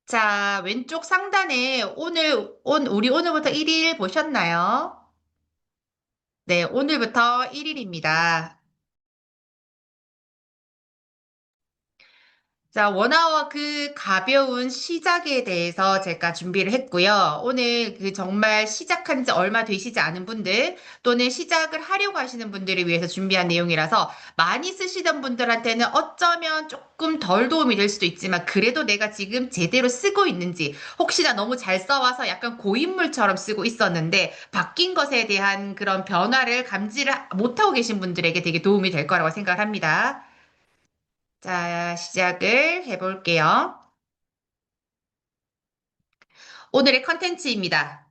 자, 왼쪽 상단에 우리 오늘부터 1일 보셨나요? 네, 오늘부터 1일입니다. 자, 원화와 그 가벼운 시작에 대해서 제가 준비를 했고요. 오늘 그 정말 시작한 지 얼마 되시지 않은 분들 또는 시작을 하려고 하시는 분들을 위해서 준비한 내용이라서 많이 쓰시던 분들한테는 어쩌면 조금 덜 도움이 될 수도 있지만 그래도 내가 지금 제대로 쓰고 있는지 혹시나 너무 잘 써와서 약간 고인물처럼 쓰고 있었는데 바뀐 것에 대한 그런 변화를 감지를 못하고 계신 분들에게 되게 도움이 될 거라고 생각을 합니다. 자, 시작을 해볼게요. 오늘의 컨텐츠입니다.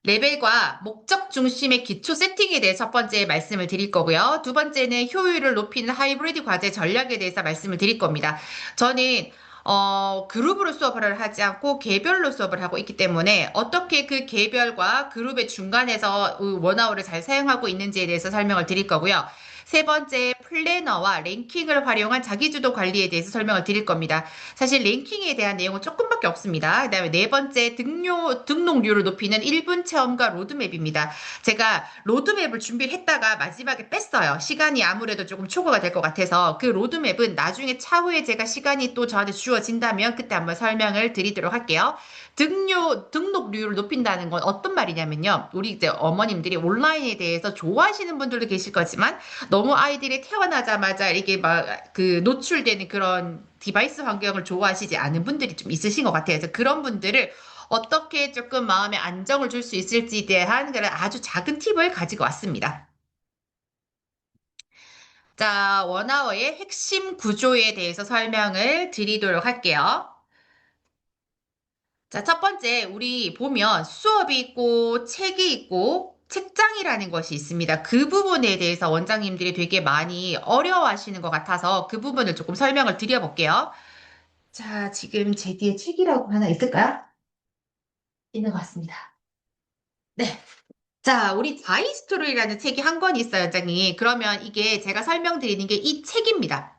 레벨과 목적 중심의 기초 세팅에 대해 첫 번째 말씀을 드릴 거고요. 두 번째는 효율을 높이는 하이브리드 과제 전략에 대해서 말씀을 드릴 겁니다. 저는 그룹으로 수업을 하지 않고 개별로 수업을 하고 있기 때문에 어떻게 그 개별과 그룹의 중간에서 원어원을 잘 사용하고 있는지에 대해서 설명을 드릴 거고요. 세 번째, 플래너와 랭킹을 활용한 자기주도 관리에 대해서 설명을 드릴 겁니다. 사실 랭킹에 대한 내용은 조금밖에 없습니다. 그다음에 네 번째, 등록률을 높이는 1분 체험과 로드맵입니다. 제가 로드맵을 준비를 했다가 마지막에 뺐어요. 시간이 아무래도 조금 초과가 될 것 같아서 그 로드맵은 나중에 차후에 제가 시간이 또 저한테 주어진다면 그때 한번 설명을 드리도록 할게요. 등록률을 높인다는 건 어떤 말이냐면요. 우리 이제 어머님들이 온라인에 대해서 좋아하시는 분들도 계실 거지만 너무 아이들이 태어나자마자 이게 막 그 노출되는 그런 디바이스 환경을 좋아하시지 않은 분들이 좀 있으신 것 같아요. 그래서 그런 분들을 어떻게 조금 마음에 안정을 줄 수 있을지에 대한 그런 아주 작은 팁을 가지고 왔습니다. 자, 원어의 핵심 구조에 대해서 설명을 드리도록 할게요. 자, 첫 번째, 우리 보면 수업이 있고 책이 있고 책장이라는 것이 있습니다. 그 부분에 대해서 원장님들이 되게 많이 어려워하시는 것 같아서 그 부분을 조금 설명을 드려볼게요. 자, 지금 제 뒤에 책이라고 하나 있을까요? 있는 것 같습니다. 네. 자, 우리 자이스토리라는 책이 한 권 있어요, 원장님. 그러면 이게 제가 설명드리는 게 이 책입니다.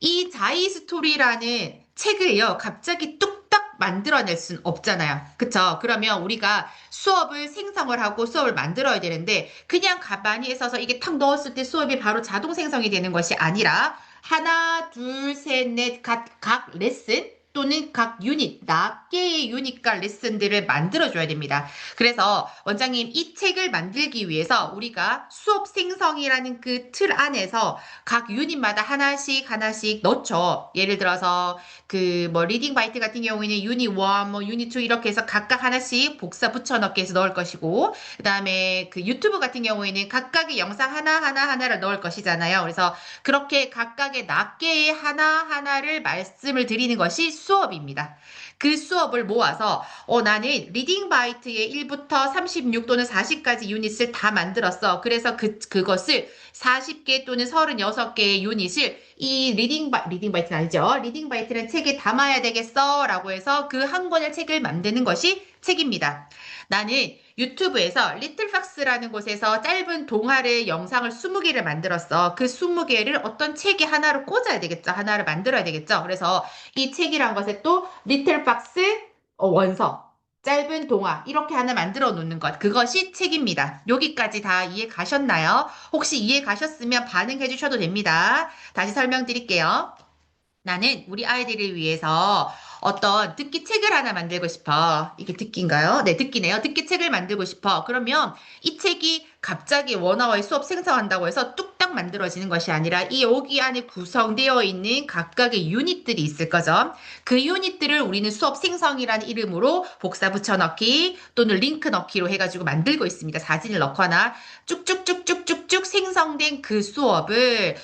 이 자이 스토리라는 책을요, 갑자기 뚝딱 만들어낼 순 없잖아요. 그쵸? 그러면 우리가 수업을 생성을 하고 수업을 만들어야 되는데, 그냥 가만히 있어서 이게 탁 넣었을 때 수업이 바로 자동 생성이 되는 것이 아니라, 하나, 둘, 셋, 넷, 각 레슨, 또는 각 유닛, 낱개의 유닛과 레슨들을 만들어줘야 됩니다. 그래서 원장님 이 책을 만들기 위해서 우리가 수업 생성이라는 그 틀 안에서 각 유닛마다 하나씩 하나씩 넣죠. 예를 들어서 그 뭐 리딩 바이트 같은 경우에는 유닛 1, 뭐 유닛 2 이렇게 해서 각각 하나씩 복사 붙여 넣기 해서 넣을 것이고 그다음에 그 유튜브 같은 경우에는 각각의 영상 하나를 넣을 것이잖아요. 그래서 그렇게 각각의 낱개의 하나하나를 말씀을 드리는 것이 수업입니다. 그 수업을 모아서 나는 리딩 바이트의 1부터 36 또는 40까지 유닛을 다 만들었어. 그래서 그것을 40개 또는 36개의 유닛을 이 리딩 바이트는 아니죠. 리딩 바이트는 책에 담아야 되겠어. 라고 해서 그 한 권의 책을 만드는 것이 책입니다. 나는 유튜브에서 리틀팍스라는 곳에서 짧은 동화를 영상을 20개를 만들었어. 그 20개를 어떤 책에 하나로 꽂아야 되겠죠. 하나를 만들어야 되겠죠. 그래서 이 책이란 것에 또 리틀박스 원서, 짧은 동화 이렇게 하나 만들어 놓는 것. 그것이 책입니다. 여기까지 다 이해 가셨나요? 혹시 이해 가셨으면 반응해 주셔도 됩니다. 다시 설명드릴게요. 나는 우리 아이들을 위해서 어떤 듣기 책을 하나 만들고 싶어. 이게 듣기인가요? 네, 듣기네요. 듣기 책을 만들고 싶어. 그러면 이 책이 갑자기 원어의 수업 생성한다고 해서 뚝딱 만들어지는 것이 아니라 이 여기 안에 구성되어 있는 각각의 유닛들이 있을 거죠. 그 유닛들을 우리는 수업 생성이라는 이름으로 복사 붙여넣기 또는 링크 넣기로 해가지고 만들고 있습니다. 사진을 넣거나 쭉쭉쭉쭉쭉쭉 생성된 그 수업을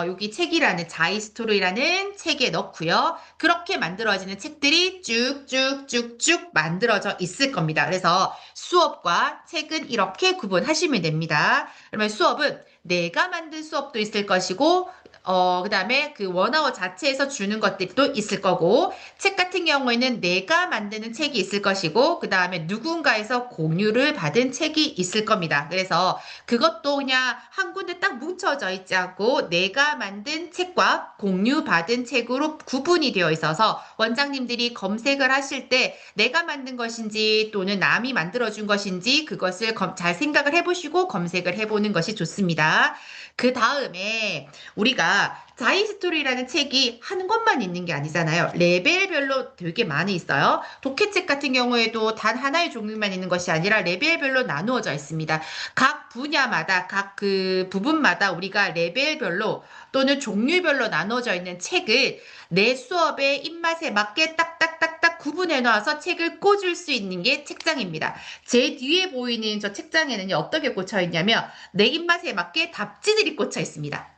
여기 책이라는 자이스토리라는 책에 넣고요. 그렇게 만들어지는 책들이 쭉쭉쭉쭉 만들어져 있을 겁니다. 그래서 수업과 책은 이렇게 구분하시면 됩니다. 그러면 수업은 내가 만든 수업도 있을 것이고 그다음에 그 원어워 자체에서 주는 것들도 있을 거고, 책 같은 경우에는 내가 만드는 책이 있을 것이고, 그다음에 누군가에서 공유를 받은 책이 있을 겁니다. 그래서 그것도 그냥 한 군데 딱 뭉쳐져 있지 않고 내가 만든 책과 공유받은 책으로 구분이 되어 있어서 원장님들이 검색을 하실 때 내가 만든 것인지 또는 남이 만들어준 것인지 그것을 잘 생각을 해보시고 검색을 해보는 것이 좋습니다. 그 다음에 우리가 자이스토리라는 책이 한 권만 있는 게 아니잖아요. 레벨별로 되게 많이 있어요. 독해책 같은 경우에도 단 하나의 종류만 있는 것이 아니라 레벨별로 나누어져 있습니다. 각 분야마다, 각 그 부분마다 우리가 레벨별로 또는 종류별로 나눠져 있는 책을 내 수업의 입맛에 맞게 딱딱딱딱 구분해 놔서 책을 꽂을 수 있는 게 책장입니다. 제 뒤에 보이는 저 책장에는요, 어떻게 꽂혀 있냐면, 내 입맛에 맞게 답지들이 꽂혀 있습니다.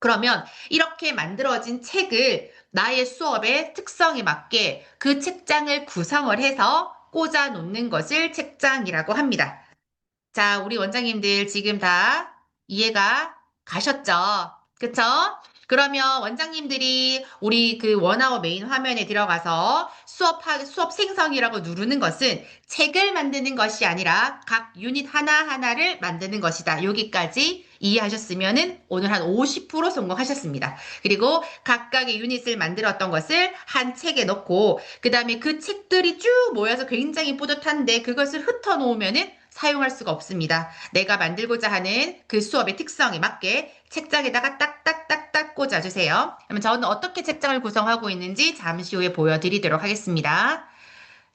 그러면 이렇게 만들어진 책을 나의 수업의 특성에 맞게 그 책장을 구성을 해서 꽂아 놓는 것을 책장이라고 합니다. 자, 우리 원장님들 지금 다 이해가 가셨죠? 그쵸? 그러면 원장님들이 우리 그 원아워 메인 화면에 들어가서 수업 생성이라고 누르는 것은 책을 만드는 것이 아니라 각 유닛 하나하나를 만드는 것이다. 여기까지 이해하셨으면은 오늘 한 50% 성공하셨습니다. 그리고 각각의 유닛을 만들었던 것을 한 책에 넣고, 그 다음에 그 책들이 쭉 모여서 굉장히 뿌듯한데 그것을 흩어놓으면은 사용할 수가 없습니다. 내가 만들고자 하는 그 수업의 특성에 맞게 책장에다가 딱딱딱딱 꽂아주세요. 그러면 저는 어떻게 책장을 구성하고 있는지 잠시 후에 보여드리도록 하겠습니다.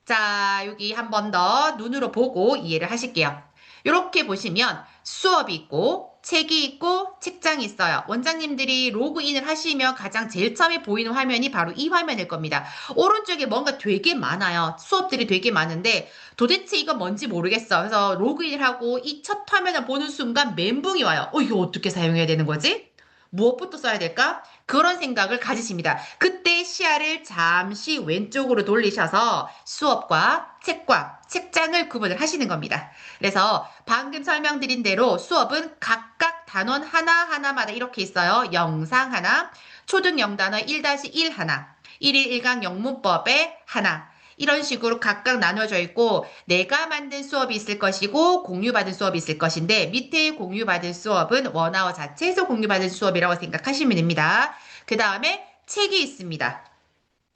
자, 여기 한 번 더 눈으로 보고 이해를 하실게요. 이렇게 보시면 수업이 있고 책이 있고 책장이 있어요. 원장님들이 로그인을 하시면 가장 제일 처음에 보이는 화면이 바로 이 화면일 겁니다. 오른쪽에 뭔가 되게 많아요. 수업들이 되게 많은데 도대체 이거 뭔지 모르겠어. 그래서 로그인을 하고 이 첫 화면을 보는 순간 멘붕이 와요. 이거 어떻게 사용해야 되는 거지? 무엇부터 써야 될까? 그런 생각을 가지십니다. 그때 시야를 잠시 왼쪽으로 돌리셔서 수업과 책과 책장을 구분을 하시는 겁니다. 그래서 방금 설명드린 대로 수업은 각각 단원 하나하나마다 이렇게 있어요. 영상 하나, 초등 영단어 1-1 하나, 1일 1강 영문법에 하나, 이런 식으로 각각 나눠져 있고 내가 만든 수업이 있을 것이고 공유받은 수업이 있을 것인데 밑에 공유받은 수업은 원아워 자체에서 공유받은 수업이라고 생각하시면 됩니다. 그 다음에 책이 있습니다.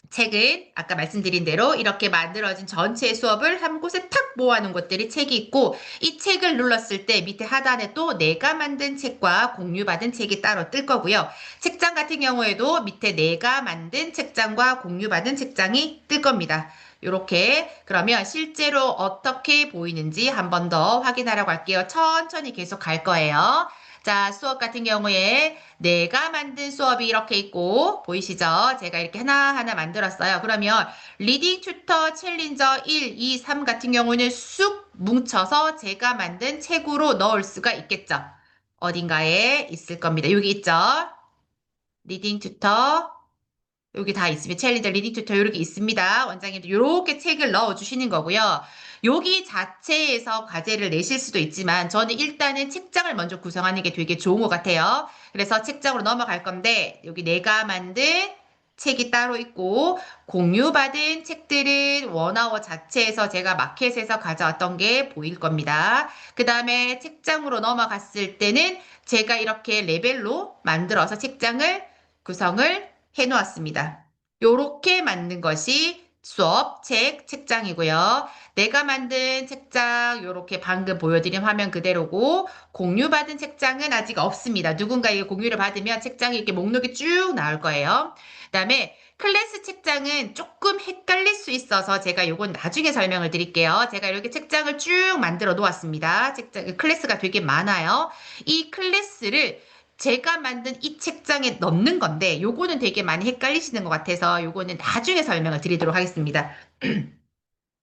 책은 아까 말씀드린 대로 이렇게 만들어진 전체 수업을 한 곳에 탁 모아놓은 것들이 책이 있고 이 책을 눌렀을 때 밑에 하단에 또 내가 만든 책과 공유받은 책이 따로 뜰 거고요. 책장 같은 경우에도 밑에 내가 만든 책장과 공유받은 책장이 뜰 겁니다. 이렇게 그러면 실제로 어떻게 보이는지 한 번 더 확인하려고 할게요. 천천히 계속 갈 거예요. 자, 수업 같은 경우에 내가 만든 수업이 이렇게 있고 보이시죠? 제가 이렇게 하나하나 만들었어요. 그러면 리딩 튜터 챌린저 1, 2, 3 같은 경우는 쑥 뭉쳐서 제가 만든 책으로 넣을 수가 있겠죠. 어딘가에 있을 겁니다. 여기 있죠? 리딩 튜터 여기 다 있으면 챌린저 리딩 튜터 이렇게 있습니다. 원장님도 이렇게 책을 넣어 주시는 거고요. 여기 자체에서 과제를 내실 수도 있지만 저는 일단은 책장을 먼저 구성하는 게 되게 좋은 것 같아요. 그래서 책장으로 넘어갈 건데 여기 내가 만든 책이 따로 있고 공유받은 책들은 원아워 자체에서 제가 마켓에서 가져왔던 게 보일 겁니다. 그 다음에 책장으로 넘어갔을 때는 제가 이렇게 레벨로 만들어서 책장을 구성을 해놓았습니다. 요렇게 만든 것이 수업 책장이고요. 내가 만든 책장, 요렇게 방금 보여드린 화면 그대로고, 공유받은 책장은 아직 없습니다. 누군가에게 공유를 받으면 책장이 이렇게 목록이 쭉 나올 거예요. 그 다음에 클래스 책장은 조금 헷갈릴 수 있어서 제가 요건 나중에 설명을 드릴게요. 제가 이렇게 책장을 쭉 만들어 놓았습니다. 클래스가 되게 많아요. 이 클래스를 제가 만든 이 책장에 넣는 건데 요거는 되게 많이 헷갈리시는 것 같아서 요거는 나중에 설명을 드리도록 하겠습니다.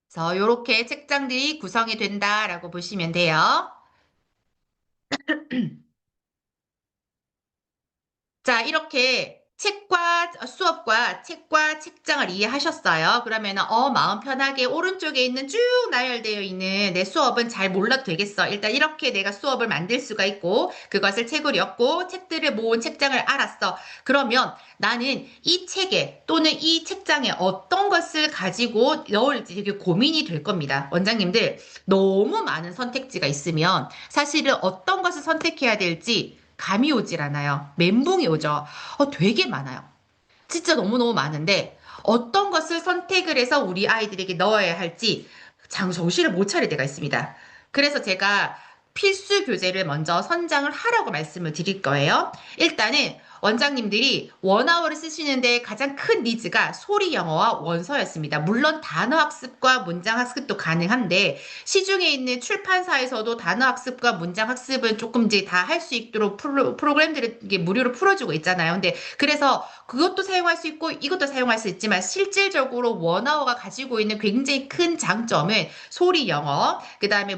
그래서 요렇게 책장들이 구성이 된다라고 보시면 돼요. 자, 이렇게 수업과 책과 책장을 책장을 이해하셨어요? 그러면 마음 편하게 오른쪽에 있는 쭉 나열되어 있는 내 수업은 잘 몰라도 되겠어. 일단 이렇게 내가 수업을 만들 수가 있고 그것을 책으로 엮고 책들을 모은 책장을 알았어. 그러면 나는 이 책에 또는 이 책장에 어떤 것을 가지고 넣을지 되게 고민이 될 겁니다. 원장님들 너무 많은 선택지가 있으면 사실은 어떤 것을 선택해야 될지 감이 오질 않아요. 멘붕이 오죠. 되게 많아요. 진짜 너무너무 많은데 어떤 것을 선택을 해서 우리 아이들에게 넣어야 할지 정신을 못 차릴 때가 있습니다. 그래서 제가 필수 교재를 먼저 선정을 하라고 말씀을 드릴 거예요. 일단은 원장님들이 원어원을 쓰시는데 가장 큰 니즈가 소리 영어와 원서였습니다. 물론 단어 학습과 문장 학습도 가능한데 시중에 있는 출판사에서도 단어 학습과 문장 학습은 조금 이제 다 할 수 있도록 프로그램들을 이게 무료로 풀어주고 있잖아요. 근데 그래서 그것도 사용할 수 있고 이것도 사용할 수 있지만 실질적으로 원어가 가지고 있는 굉장히 큰 장점은 소리 영어, 그 다음에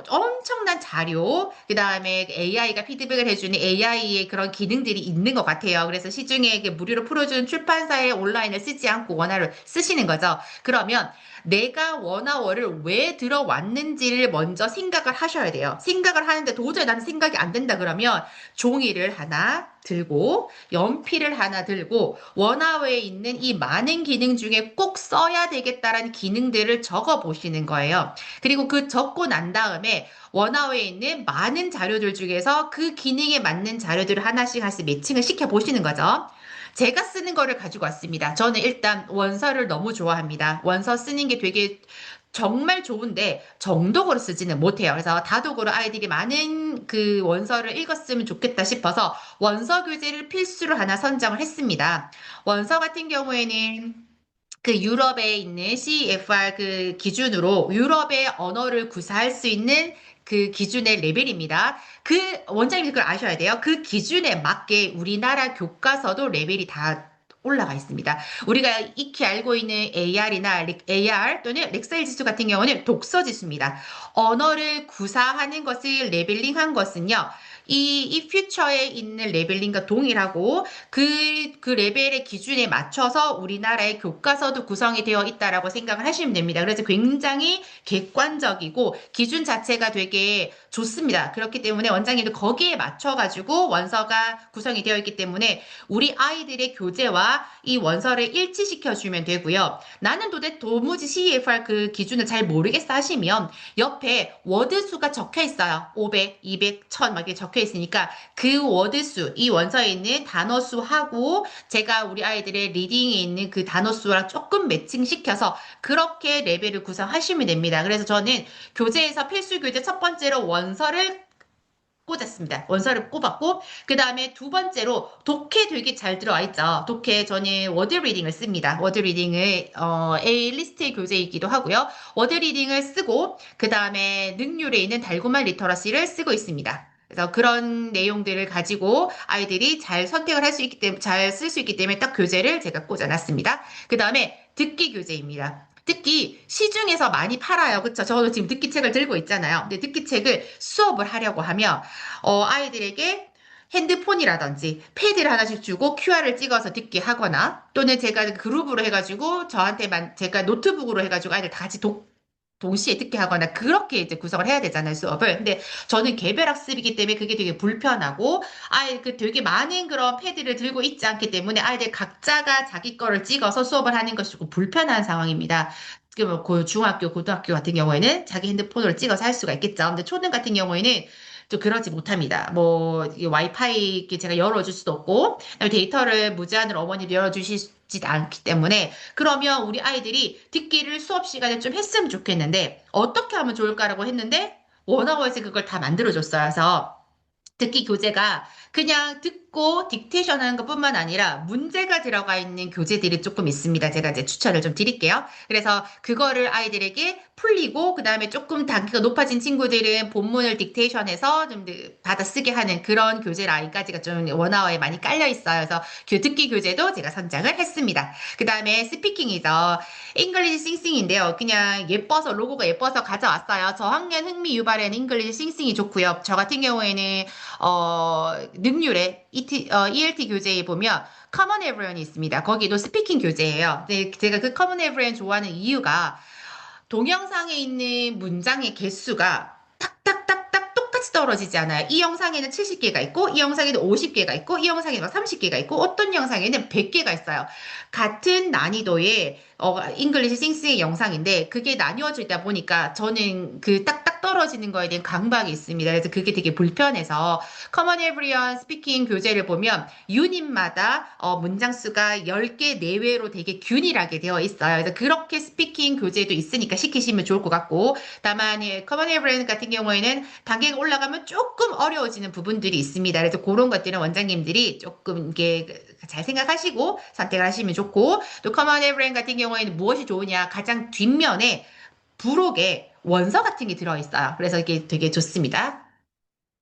엄청난 자료, 그 다음에 AI가 피드백을 해주는 AI의 그런 기능들이 있는 것 같아요. 그래서 시중에 이게 무료로 풀어주는 출판사의 온라인을 쓰지 않고 원어를 쓰시는 거죠. 그러면 내가 원어원을 왜 들어왔는지를 먼저 생각을 하셔야 돼요. 생각을 하는데 도저히 나는 생각이 안 된다 그러면 종이를 하나 들고 연필을 하나 들고 원어원에 있는 이 많은 기능 중에 꼭 써야 되겠다라는 기능들을 적어 보시는 거예요. 그리고 그 적고 난 다음에 원어원에 있는 많은 자료들 중에서 그 기능에 맞는 자료들을 하나씩 매칭을 시켜 보시는 거죠. 제가 쓰는 거를 가지고 왔습니다. 저는 일단 원서를 너무 좋아합니다. 원서 쓰는 게 되게 정말 좋은데 정독으로 쓰지는 못해요. 그래서 다독으로 아이들이 많은 그 원서를 읽었으면 좋겠다 싶어서 원서 교재를 필수로 하나 선정을 했습니다. 원서 같은 경우에는 그 유럽에 있는 CFR 그 기준으로 유럽의 언어를 구사할 수 있는 그 기준의 레벨입니다. 그 원장님이 그걸 아셔야 돼요. 그 기준에 맞게 우리나라 교과서도 레벨이 다 올라가 있습니다. 우리가 익히 알고 있는 AR 또는 렉사일 지수 같은 경우는 독서 지수입니다. 언어를 구사하는 것을 레벨링한 것은요. 이 퓨처에 있는 레벨링과 동일하고 그 레벨의 기준에 맞춰서 우리나라의 교과서도 구성이 되어 있다라고 생각을 하시면 됩니다. 그래서 굉장히 객관적이고 기준 자체가 되게 좋습니다. 그렇기 때문에 원장님도 거기에 맞춰가지고 원서가 구성이 되어 있기 때문에 우리 아이들의 교재와 이 원서를 일치시켜주면 되고요. 나는 도무지 CEFR 그 기준을 잘 모르겠어 하시면 옆에 워드 수가 적혀 있어요. 500, 200, 1000 막 이렇게 적혀 있으니까 그 워드 수, 이 원서에 있는 단어 수하고 제가 우리 아이들의 리딩에 있는 그 단어 수랑 조금 매칭시켜서 그렇게 레벨을 구성하시면 됩니다. 그래서 저는 교재에서 필수 교재 첫 번째로 원서를 꽂았습니다. 원서를 꼽았고 그 다음에 두 번째로 독해 되게 잘 들어와 있죠. 독해 저는 워드 리딩을 씁니다. 워드 리딩을 A 리스트의 교재이기도 하고요. 워드 리딩을 쓰고 그 다음에 능률에 있는 달고말 리터러시를 쓰고 있습니다. 그래서 그런 내용들을 가지고 아이들이 잘 선택을 할 수 있기 때문에 잘 쓸 수 있기 때문에 딱 교재를 제가 꽂아놨습니다. 그 다음에 듣기 교재입니다. 듣기 시중에서 많이 팔아요. 그쵸? 저도 지금 듣기 책을 들고 있잖아요. 근데 듣기 책을 수업을 하려고 하면 아이들에게 핸드폰이라든지 패드를 하나씩 주고 QR을 찍어서 듣게 하거나 또는 제가 그룹으로 해가지고 저한테만 제가 노트북으로 해가지고 아이들 다 같이 동시에 듣게 하거나 그렇게 이제 구성을 해야 되잖아요, 수업을. 근데 저는 개별 학습이기 때문에 그게 되게 불편하고 아이 그 되게 많은 그런 패드를 들고 있지 않기 때문에 아이들 각자가 자기 거를 찍어서 수업을 하는 것이 조금 불편한 상황입니다. 그 중학교, 고등학교 같은 경우에는 자기 핸드폰으로 찍어서 할 수가 있겠죠. 근데 초등 같은 경우에는 또 그러지 못합니다. 뭐 이게 와이파이 이렇게 제가 열어줄 수도 없고 그다음에 데이터를 무제한으로 어머니도 열어주시지 않기 때문에 그러면 우리 아이들이 듣기를 수업 시간에 좀 했으면 좋겠는데 어떻게 하면 좋을까라고 했는데 원어원에서 그걸 다 만들어줬어요. 그래서 듣기 교재가 그냥 듣고 딕테이션 하는 것뿐만 아니라 문제가 들어가 있는 교재들이 조금 있습니다. 제가 이제 추천을 좀 드릴게요. 그래서 그거를 아이들에게 풀리고 그다음에 조금 단계가 높아진 친구들은 본문을 딕테이션해서 좀 받아쓰게 하는 그런 교재라인까지가 좀 원어원에 많이 깔려 있어요. 그래서 듣기 교재도 제가 선정을 했습니다. 그다음에 스피킹이죠. 잉글리시 싱싱인데요. 그냥 예뻐서 로고가 예뻐서 가져왔어요. 저학년 흥미 유발에는 잉글리시 싱싱이 좋고요. 저 같은 경우에는 능률에 ELT 교재에 보면 Common Everyone이 있습니다. 거기도 스피킹 교재예요. 네, 제가 그 Common Everyone 좋아하는 이유가 동영상에 있는 문장의 개수가 탁탁탁탁 똑같이 떨어지지 않아요. 이 영상에는 70개가 있고, 이 영상에는 50개가 있고, 이 영상에는 30개가 있고, 어떤 영상에는 100개가 있어요. 같은 난이도의 잉글리시 싱싱의 영상인데 그게 나뉘어져 있다 보니까 저는 그 딱딱 떨어지는 거에 대한 강박이 있습니다. 그래서 그게 되게 불편해서 커먼 에브리언 스피킹 교재를 보면 유닛마다 문장 수가 10개 내외로 되게 균일하게 되어 있어요. 그래서 그렇게 스피킹 교재도 있으니까 시키시면 좋을 것 같고 다만 커먼 에브리언 같은 경우에는 단계가 올라가면 조금 어려워지는 부분들이 있습니다. 그래서 그런 것들은 원장님들이 조금 이게 잘 생각하시고 선택을 하시면 좋고 또 커먼 에브리언 같은 경우에는 무엇이 좋으냐 가장 뒷면에 부록에 원서 같은 게 들어있어요. 그래서 이게 되게 좋습니다.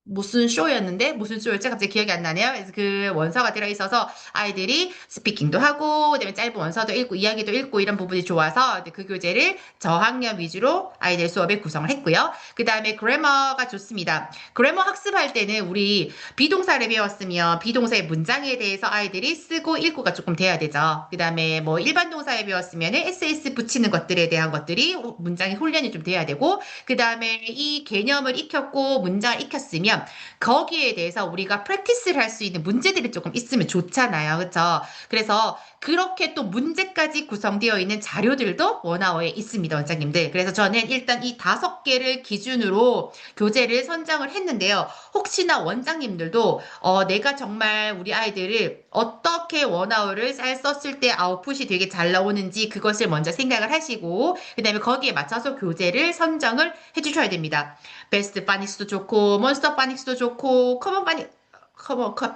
무슨 쇼였는데 무슨 쇼였지 갑자기 기억이 안 나네요. 그래서 그 원서가 들어있어서 아이들이 스피킹도 하고 그다음에 짧은 원서도 읽고 이야기도 읽고 이런 부분이 좋아서 그 교재를 저학년 위주로 아이들 수업에 구성을 했고요. 그다음에 그래머가 좋습니다. 그래머 학습할 때는 우리 비동사를 배웠으면 비동사의 문장에 대해서 아이들이 쓰고 읽고가 조금 돼야 되죠. 그다음에 뭐 일반 동사에 배웠으면 SS 붙이는 것들에 대한 것들이 문장의 훈련이 좀 돼야 되고 그다음에 이 개념을 익혔고 문장을 익혔으면 거기에 대해서 우리가 프랙티스를 할 수 있는 문제들이 조금 있으면 좋잖아요. 그렇죠? 그래서 그렇게 또 문제까지 구성되어 있는 자료들도 원아워에 있습니다, 원장님들. 그래서 저는 일단 이 5개를 기준으로 교재를 선정을 했는데요. 혹시나 원장님들도 내가 정말 우리 아이들을 어떻게 원아워를 잘 썼을 때 아웃풋이 되게 잘 나오는지 그것을 먼저 생각을 하시고 그다음에 거기에 맞춰서 교재를 선정을 해주셔야 됩니다. 베스트 파닉스도 좋고 몬스터 파닉스도 좋고 커먼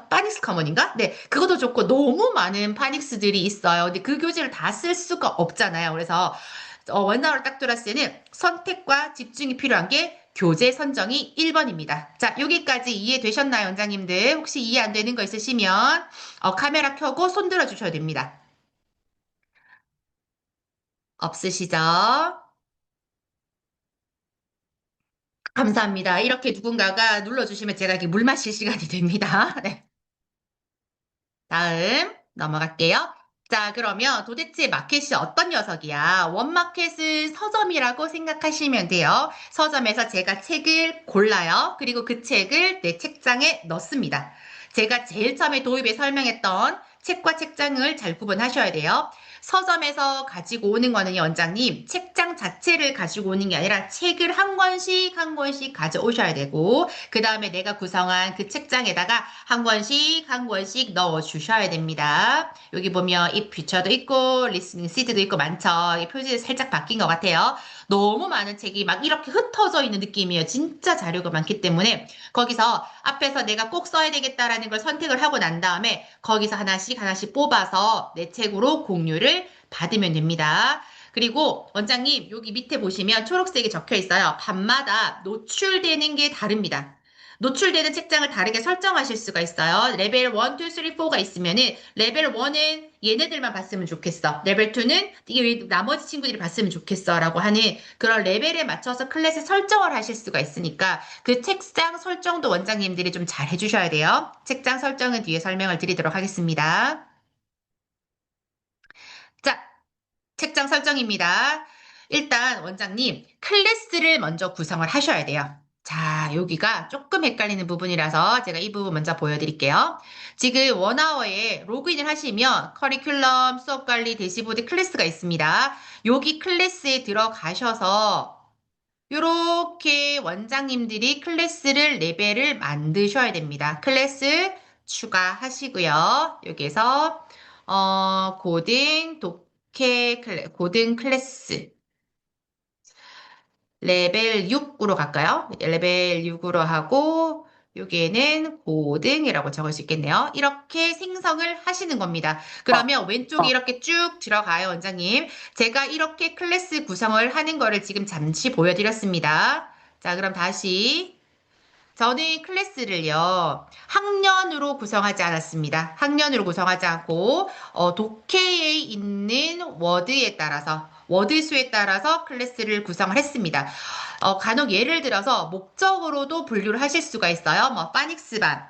파닉스 커먼인가? 네, 그것도 좋고 너무 많은 파닉스들이 있어요. 근데 그 교재를 다 쓸 수가 없잖아요. 그래서 원나라를 딱 들었을 때는 선택과 집중이 필요한 게 교재 선정이 1번입니다. 자, 여기까지 이해되셨나요, 원장님들? 혹시 이해 안 되는 거 있으시면 카메라 켜고 손 들어 주셔야 됩니다. 없으시죠? 감사합니다. 이렇게 누군가가 눌러주시면 제가 이렇게 물 마실 시간이 됩니다. 네. 다음 넘어갈게요. 자, 그러면 도대체 마켓이 어떤 녀석이야? 원마켓은 서점이라고 생각하시면 돼요. 서점에서 제가 책을 골라요. 그리고 그 책을 내 책장에 넣습니다. 제가 제일 처음에 도입에 설명했던 책과 책장을 잘 구분하셔야 돼요. 서점에서 가지고 오는 거는요, 원장님, 책장 자체를 가지고 오는 게 아니라 책을 한 권씩 한 권씩 가져오셔야 되고, 그 다음에 내가 구성한 그 책장에다가 한 권씩 한 권씩 넣어 주셔야 됩니다. 여기 보면 이 퓨처도 있고, 리스닝 시드도 있고 많죠. 이 표지 살짝 바뀐 것 같아요. 너무 많은 책이 막 이렇게 흩어져 있는 느낌이에요. 진짜 자료가 많기 때문에 거기서 앞에서 내가 꼭 써야 되겠다라는 걸 선택을 하고 난 다음에 거기서 하나씩 하나씩 뽑아서 내 책으로 공유를 받으면 됩니다. 그리고 원장님 여기 밑에 보시면 초록색이 적혀 있어요. 밤마다 노출되는 게 다릅니다. 노출되는 책장을 다르게 설정하실 수가 있어요. 레벨 1, 2, 3, 4가 있으면은 레벨 1은 얘네들만 봤으면 좋겠어. 레벨 2는 이게 나머지 친구들이 봤으면 좋겠어. 라고 하는 그런 레벨에 맞춰서 클래스 설정을 하실 수가 있으니까 그 책장 설정도 원장님들이 좀 잘 해주셔야 돼요. 책장 설정은 뒤에 설명을 드리도록 하겠습니다. 자, 책장 설정입니다. 일단 원장님 클래스를 먼저 구성을 하셔야 돼요. 자, 여기가 조금 헷갈리는 부분이라서 제가 이 부분 먼저 보여드릴게요. 지금 원아워에 로그인을 하시면 커리큘럼, 수업관리, 대시보드 클래스가 있습니다. 여기 클래스에 들어가셔서 요렇게 원장님들이 클래스를 레벨을 만드셔야 됩니다. 클래스 추가하시고요. 여기에서 고등 클래스 레벨 6으로 갈까요? 레벨 6으로 하고 여기에는 고등이라고 적을 수 있겠네요. 이렇게 생성을 하시는 겁니다. 그러면 왼쪽에 이렇게 쭉 들어가요, 원장님. 제가 이렇게 클래스 구성을 하는 거를 지금 잠시 보여드렸습니다. 자, 그럼 다시 저는 클래스를요, 학년으로 구성하지 않았습니다. 학년으로 구성하지 않고, 독해에 있는 워드에 따라서, 워드 수에 따라서 클래스를 구성을 했습니다. 간혹 예를 들어서 목적으로도 분류를 하실 수가 있어요. 뭐, 파닉스 반,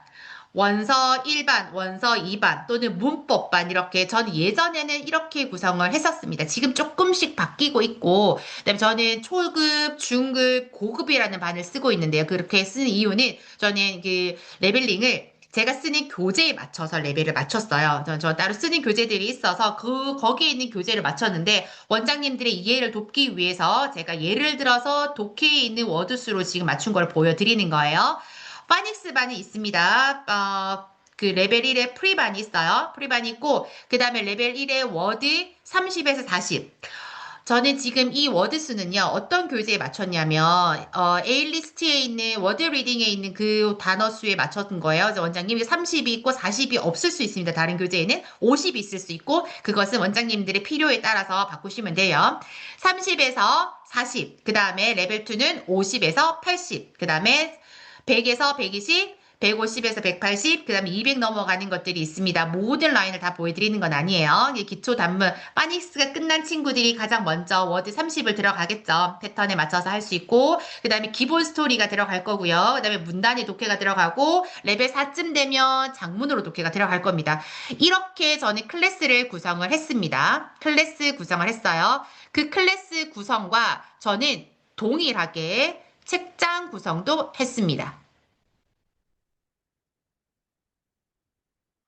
원서 1반, 원서 2반 또는 문법반 이렇게 전 예전에는 이렇게 구성을 했었습니다. 지금 조금씩 바뀌고 있고 그다음에 저는 초급, 중급, 고급이라는 반을 쓰고 있는데요. 그렇게 쓰는 이유는 저는 그 레벨링을 제가 쓰는 교재에 맞춰서 레벨을 맞췄어요. 저 따로 쓰는 교재들이 있어서 거기에 있는 교재를 맞췄는데 원장님들의 이해를 돕기 위해서 제가 예를 들어서 독해에 있는 워드수로 지금 맞춘 걸 보여드리는 거예요. 파닉스 반이 있습니다. 그 레벨 1에 프리반이 있어요. 프리반이 있고, 그 다음에 레벨 1에 워드 30에서 40. 저는 지금 이 워드 수는요, 어떤 교재에 맞췄냐면, A리스트에 있는, 워드 리딩에 있는 그 단어 수에 맞췄던 거예요. 그래서 원장님, 30이 있고 40이 없을 수 있습니다. 다른 교재에는 50이 있을 수 있고, 그것은 원장님들의 필요에 따라서 바꾸시면 돼요. 30에서 40, 그 다음에 레벨 2는 50에서 80, 그 다음에 100에서 120, 150에서 180, 그 다음에 200 넘어가는 것들이 있습니다. 모든 라인을 다 보여드리는 건 아니에요. 기초 단문, 파닉스가 끝난 친구들이 가장 먼저 워드 30을 들어가겠죠. 패턴에 맞춰서 할 수 있고, 그 다음에 기본 스토리가 들어갈 거고요. 그 다음에 문단의 독해가 들어가고, 레벨 4쯤 되면 장문으로 독해가 들어갈 겁니다. 이렇게 저는 클래스를 구성을 했습니다. 클래스 구성을 했어요. 그 클래스 구성과 저는 동일하게 책장 구성도 했습니다.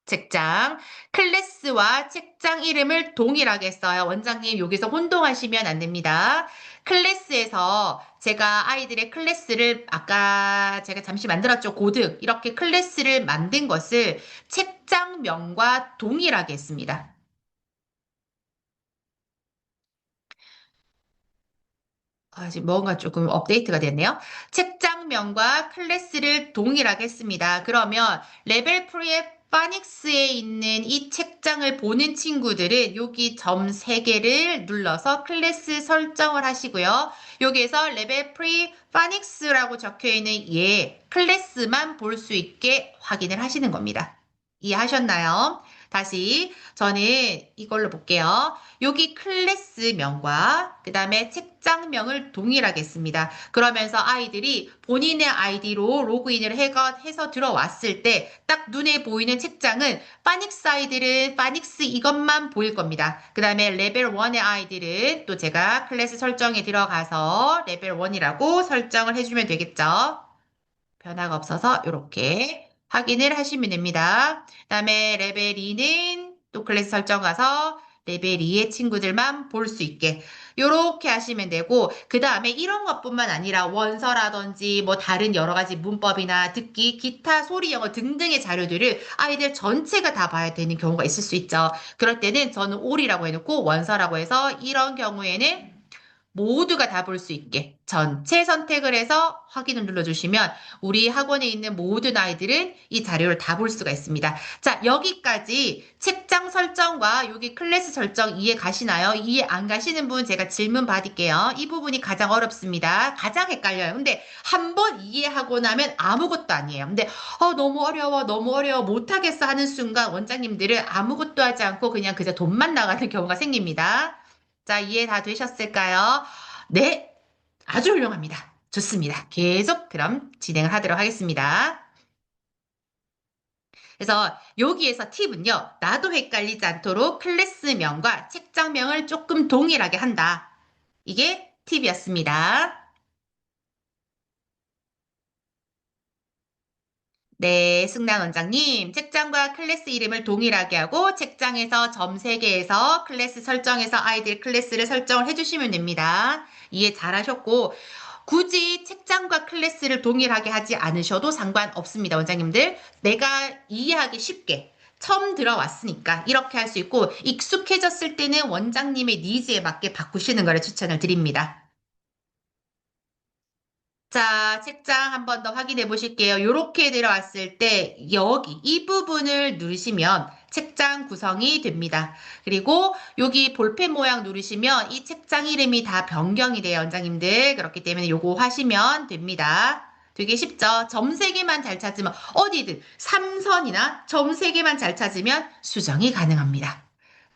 책장, 클래스와 책장 이름을 동일하게 써요. 원장님, 여기서 혼동하시면 안 됩니다. 클래스에서 제가 아이들의 클래스를 아까 제가 잠시 만들었죠. 고등. 이렇게 클래스를 만든 것을 책장명과 동일하게 했습니다. 지금 뭔가 조금 업데이트가 됐네요. 책장명과 클래스를 동일하게 했습니다. 그러면 레벨 프리의 파닉스에 있는 이 책장을 보는 친구들은 여기 점 3개를 눌러서 클래스 설정을 하시고요. 여기에서 레벨 프리 파닉스라고 적혀 있는 얘 클래스만 볼 수 있게 확인을 하시는 겁니다. 이해하셨나요? 다시 저는 이걸로 볼게요. 여기 클래스명과 그 다음에 책장명을 동일하게 씁니다. 그러면서 아이들이 본인의 아이디로 로그인을 해서 들어왔을 때 딱 눈에 보이는 책장은 파닉스 아이들은 파닉스 이것만 보일 겁니다. 그 다음에 레벨 1의 아이들은 또 제가 클래스 설정에 들어가서 레벨 1이라고 설정을 해주면 되겠죠. 변화가 없어서 이렇게 확인을 하시면 됩니다. 그다음에 레벨 2는 또 클래스 설정 가서 레벨 2의 친구들만 볼 수 있게 이렇게 하시면 되고 그 다음에 이런 것뿐만 아니라 원서라든지 뭐 다른 여러 가지 문법이나 듣기, 기타, 소리 영어 등등의 자료들을 아이들 전체가 다 봐야 되는 경우가 있을 수 있죠. 그럴 때는 저는 올이라고 해놓고 원서라고 해서 이런 경우에는 모두가 다 볼 수 있게 전체 선택을 해서 확인을 눌러주시면 우리 학원에 있는 모든 아이들은 이 자료를 다 볼 수가 있습니다. 자, 여기까지 책장 설정과 여기 클래스 설정 이해 가시나요? 이해 안 가시는 분 제가 질문 받을게요. 이 부분이 가장 어렵습니다. 가장 헷갈려요. 근데 한 번 이해하고 나면 아무것도 아니에요. 근데 너무 어려워, 너무 어려워, 못하겠어 하는 순간 원장님들은 아무것도 하지 않고 그냥 그저 돈만 나가는 경우가 생깁니다. 자, 이해 다 되셨을까요? 네, 아주 훌륭합니다. 좋습니다. 계속 그럼 진행을 하도록 하겠습니다. 그래서 여기에서 팁은요, 나도 헷갈리지 않도록 클래스명과 책장명을 조금 동일하게 한다. 이게 팁이었습니다. 네, 승남 원장님, 책장과 클래스 이름을 동일하게 하고 책장에서 점 3개에서 클래스 설정에서 아이들 클래스를 설정을 해주시면 됩니다. 이해 잘하셨고 굳이 책장과 클래스를 동일하게 하지 않으셔도 상관없습니다, 원장님들. 내가 이해하기 쉽게 처음 들어왔으니까 이렇게 할 수 있고 익숙해졌을 때는 원장님의 니즈에 맞게 바꾸시는 거를 추천을 드립니다. 자, 책장 한 번 더 확인해 보실게요. 이렇게 들어왔을 때 여기 이 부분을 누르시면 책장 구성이 됩니다. 그리고 여기 볼펜 모양 누르시면 이 책장 이름이 다 변경이 돼요, 원장님들. 그렇기 때문에 요거 하시면 됩니다. 되게 쉽죠? 점 3개만 잘 찾으면 어디든 삼선이나 점 3개만 잘 찾으면 수정이 가능합니다.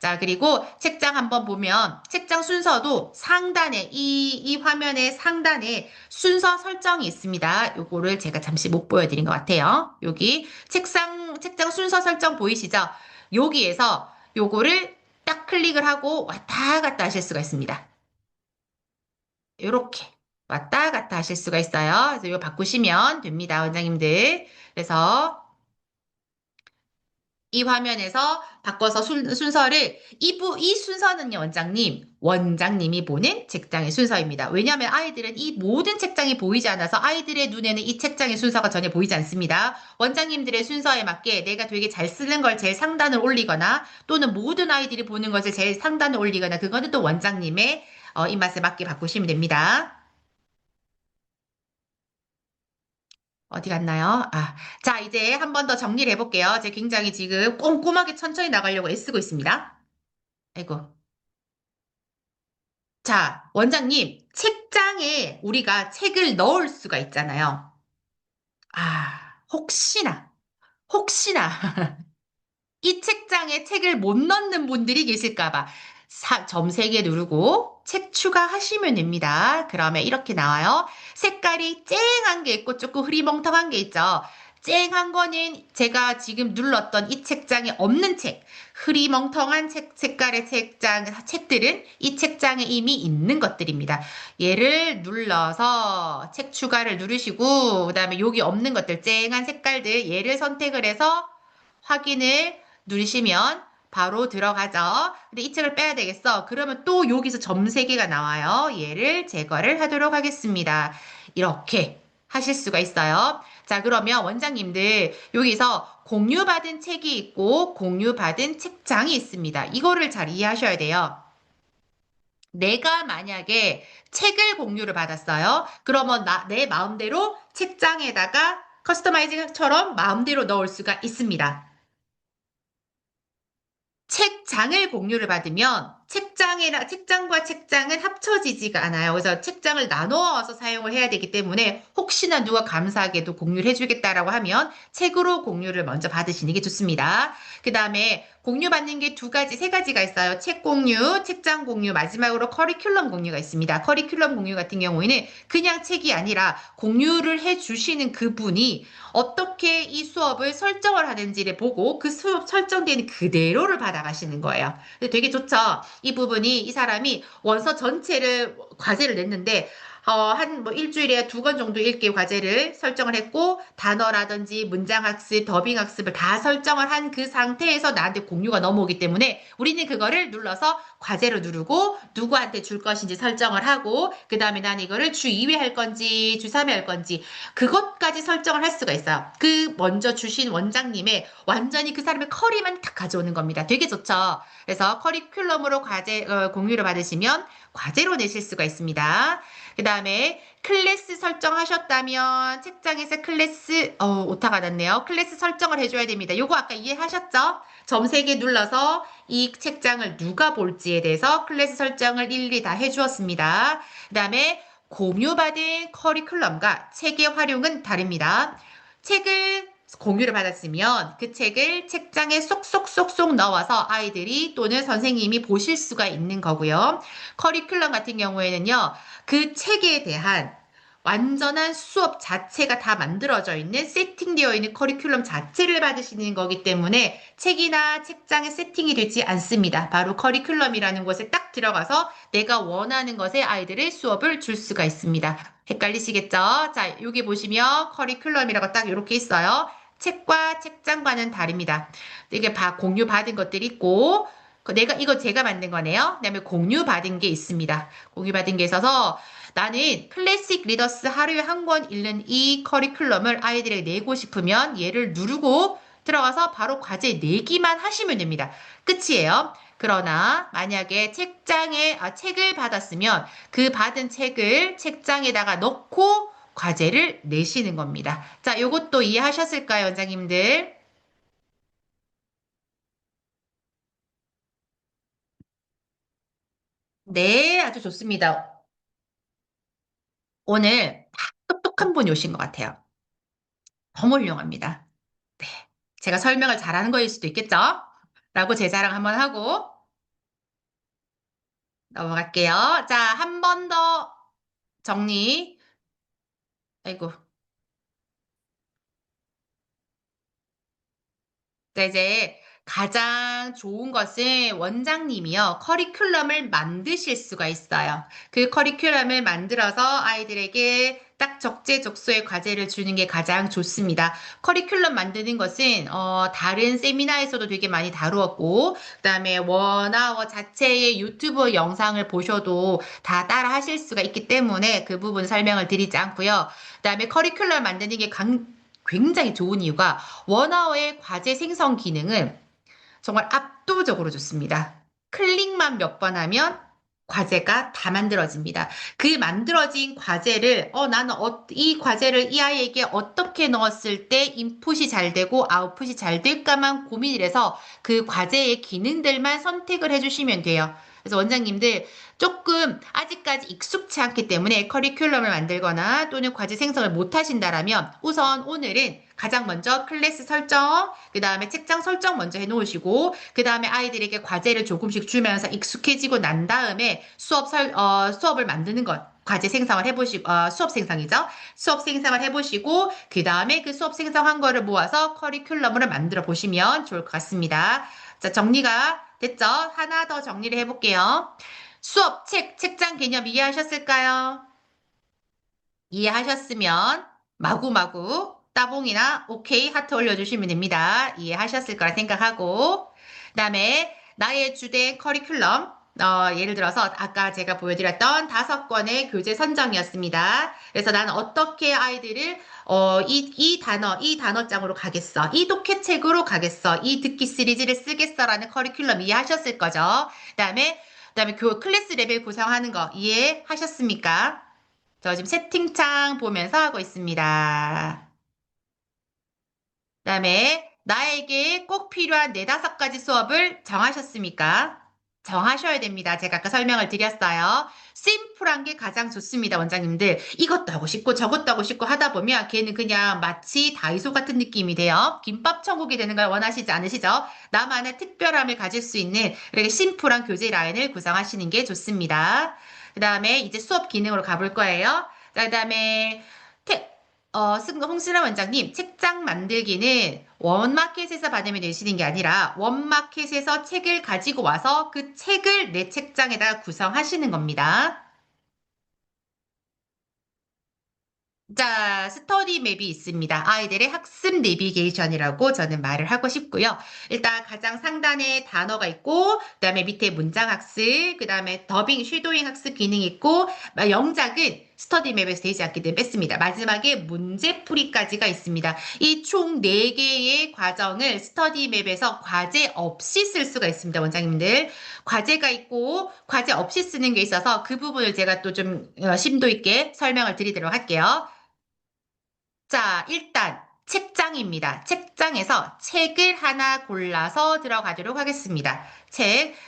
자, 그리고 책장 한번 보면 책장 순서도 상단에, 이 화면의 상단에 순서 설정이 있습니다. 요거를 제가 잠시 못 보여드린 것 같아요. 여기 책장 순서 설정 보이시죠? 여기에서 요거를 딱 클릭을 하고 왔다 갔다 하실 수가 있습니다. 요렇게 왔다 갔다 하실 수가 있어요. 그래서 이거 바꾸시면 됩니다, 원장님들. 그래서 이 화면에서 바꿔서 순서를 이 순서는요, 원장님이 보는 책장의 순서입니다. 왜냐하면 아이들은 이 모든 책장이 보이지 않아서 아이들의 눈에는 이 책장의 순서가 전혀 보이지 않습니다. 원장님들의 순서에 맞게 내가 되게 잘 쓰는 걸 제일 상단을 올리거나 또는 모든 아이들이 보는 것을 제일 상단을 올리거나 그거는 또 원장님의 입맛에 맞게 바꾸시면 됩니다. 어디 갔나요? 아, 자, 이제 한 번 더 정리를 해볼게요. 제가 굉장히 지금 꼼꼼하게 천천히 나가려고 애쓰고 있습니다. 아이고. 자, 원장님, 책장에 우리가 책을 넣을 수가 있잖아요. 아, 혹시나, 이 책장에 책을 못 넣는 분들이 계실까봐 점 3개 누르고 책 추가하시면 됩니다. 그러면 이렇게 나와요. 색깔이 쨍한 게 있고 조금 흐리멍텅한 게 있죠. 쨍한 거는 제가 지금 눌렀던 이 책장에 없는 책, 흐리멍텅한 색깔의 책들은 이 책장에 이미 있는 것들입니다. 얘를 눌러서 책 추가를 누르시고, 그 다음에 여기 없는 것들, 쨍한 색깔들, 얘를 선택을 해서 확인을 누르시면 바로 들어가죠. 근데 이 책을 빼야 되겠어. 그러면 또 여기서 점 3개가 나와요. 얘를 제거를 하도록 하겠습니다. 이렇게 하실 수가 있어요. 자, 그러면 원장님들 여기서 공유받은 책이 있고 공유받은 책장이 있습니다. 이거를 잘 이해하셔야 돼요. 내가 만약에 책을 공유를 받았어요. 그러면 내 마음대로 책장에다가 커스터마이징처럼 마음대로 넣을 수가 있습니다. 책장을 공유를 받으면 책장과 책장은 합쳐지지가 않아요. 그래서 책장을 나누어서 사용을 해야 되기 때문에 혹시나 누가 감사하게도 공유를 해주겠다라고 하면 책으로 공유를 먼저 받으시는 게 좋습니다. 그 다음에 공유받는 게 3가지가 있어요. 책 공유, 책장 공유, 마지막으로 커리큘럼 공유가 있습니다. 커리큘럼 공유 같은 경우에는 그냥 책이 아니라 공유를 해주시는 그분이 어떻게 이 수업을 설정을 하는지를 보고 그 수업 설정된 그대로를 받아가시는 거예요. 되게 좋죠. 이 부분이 이 사람이 원서 전체를 과제를 냈는데 한 뭐 일주일에 2권 정도 읽기 과제를 설정을 했고 단어라든지 문장 학습, 더빙 학습을 다 설정을 한 그 상태에서 나한테 공유가 넘어오기 때문에 우리는 그거를 눌러서 과제로 누르고 누구한테 줄 것인지 설정을 하고 그 다음에 난 이거를 주 2회 할 건지 주 3회 할 건지 그것까지 설정을 할 수가 있어요. 그 먼저 주신 원장님의 완전히 그 사람의 커리만 딱 가져오는 겁니다. 되게 좋죠. 그래서 커리큘럼으로 과제 공유를 받으시면 과제로 내실 수가 있습니다. 그 다음에 클래스 설정하셨다면 책장에서 오타가 났네요. 클래스 설정을 해줘야 됩니다. 요거 아까 이해하셨죠? 점 3개 눌러서 이 책장을 누가 볼지에 대해서 클래스 설정을 일일이 다 해주었습니다. 그 다음에 공유받은 커리큘럼과 책의 활용은 다릅니다. 책을 공유를 받았으면 그 책을 책장에 쏙쏙쏙쏙 넣어서 아이들이 또는 선생님이 보실 수가 있는 거고요. 커리큘럼 같은 경우에는요, 그 책에 대한 완전한 수업 자체가 다 만들어져 있는 세팅되어 있는 커리큘럼 자체를 받으시는 거기 때문에 책이나 책장에 세팅이 되지 않습니다. 바로 커리큘럼이라는 곳에 딱 들어가서 내가 원하는 것에 아이들의 수업을 줄 수가 있습니다. 헷갈리시겠죠? 자, 여기 보시면 커리큘럼이라고 딱 이렇게 있어요. 책과 책장과는 다릅니다. 이게 공유 받은 것들이 있고 이거 제가 만든 거네요. 그다음에 공유 받은 게 있습니다. 공유 받은 게 있어서 나는 클래식 리더스 하루에 한 권 읽는 이 커리큘럼을 아이들에게 내고 싶으면 얘를 누르고 들어가서 바로 과제 내기만 하시면 됩니다. 끝이에요. 그러나 만약에 책을 받았으면 그 받은 책을 책장에다가 넣고 과제를 내시는 겁니다. 자, 요것도 이해하셨을까요, 원장님들? 네, 아주 좋습니다. 오늘 똑똑한 분이 오신 것 같아요. 너무 훌륭합니다. 네. 제가 설명을 잘하는 거일 수도 있겠죠? 라고 제 자랑 한번 하고, 넘어갈게요. 자, 한 번 더 정리. 아이고. 자, 이제 가장 좋은 것은 원장님이요. 커리큘럼을 만드실 수가 있어요. 그 커리큘럼을 만들어서 아이들에게 딱 적재적소의 과제를 주는 게 가장 좋습니다. 커리큘럼 만드는 것은 다른 세미나에서도 되게 많이 다루었고, 그다음에 원아워 자체의 유튜브 영상을 보셔도 다 따라 하실 수가 있기 때문에 그 부분 설명을 드리지 않고요. 그다음에 커리큘럼 만드는 게 굉장히 좋은 이유가 원어의 과제 생성 기능은 정말 압도적으로 좋습니다. 클릭만 몇 번 하면 과제가 다 만들어집니다. 그 만들어진 과제를, 나는 이 과제를 이 아이에게 어떻게 넣었을 때 인풋이 잘 되고 아웃풋이 잘 될까만 고민을 해서 그 과제의 기능들만 선택을 해주시면 돼요. 그래서 원장님들 조금 아직까지 익숙치 않기 때문에 커리큘럼을 만들거나 또는 과제 생성을 못 하신다라면 우선 오늘은 가장 먼저 클래스 설정, 그 다음에 책장 설정 먼저 해놓으시고, 그 다음에 아이들에게 과제를 조금씩 주면서 익숙해지고 난 다음에 수업을 만드는 것. 과제 생성을 해보시고, 수업 생성이죠. 수업 생성을 해보시고, 그 다음에 그 수업 생성한 거를 모아서 커리큘럼으로 만들어 보시면 좋을 것 같습니다. 자, 정리가 됐죠? 하나 더 정리를 해볼게요. 수업, 책장 개념 이해하셨을까요? 이해하셨으면 마구마구 따봉이나 오케이 하트 올려주시면 됩니다. 이해하셨을 거라 생각하고 그다음에 나의 주된 커리큘럼 예를 들어서 아까 제가 보여드렸던 5권의 교재 선정이었습니다. 그래서 나는 어떻게 아이들을 이 단어장으로 가겠어. 이 독해책으로 가겠어. 이 듣기 시리즈를 쓰겠어라는 커리큘럼 이해하셨을 거죠. 그다음에 클래스 레벨 구성하는 거 이해하셨습니까? 저 지금 채팅창 보면서 하고 있습니다. 그다음에 나에게 꼭 필요한 네다섯 가지 수업을 정하셨습니까? 정하셔야 됩니다. 제가 아까 설명을 드렸어요. 심플한 게 가장 좋습니다, 원장님들. 이것도 하고 싶고 저것도 하고 싶고 하다 보면 걔는 그냥 마치 다이소 같은 느낌이 돼요. 김밥 천국이 되는 걸 원하시지 않으시죠? 나만의 특별함을 가질 수 있는 이렇게 심플한 교재 라인을 구성하시는 게 좋습니다. 그다음에 이제 수업 기능으로 가볼 거예요. 자, 그다음에 홍신아 원장님, 책장 만들기는 원마켓에서 받으면 되시는 게 아니라 원마켓에서 책을 가지고 와서 그 책을 내 책장에다가 구성하시는 겁니다. 자, 스터디 맵이 있습니다. 아이들의 학습 내비게이션이라고 저는 말을 하고 싶고요. 일단 가장 상단에 단어가 있고, 그다음에 밑에 문장 학습, 그다음에 더빙, 쉐도잉 학습 기능이 있고, 영작은 스터디 맵에서 되지 않기 때문에 뺐습니다. 마지막에 문제풀이까지가 있습니다. 이 총 4개의 과정을 스터디 맵에서 과제 없이 쓸 수가 있습니다, 원장님들. 과제가 있고, 과제 없이 쓰는 게 있어서 그 부분을 제가 또 좀 심도 있게 설명을 드리도록 할게요. 자, 일단 책장입니다. 책장에서 책을 하나 골라서 들어가도록 하겠습니다.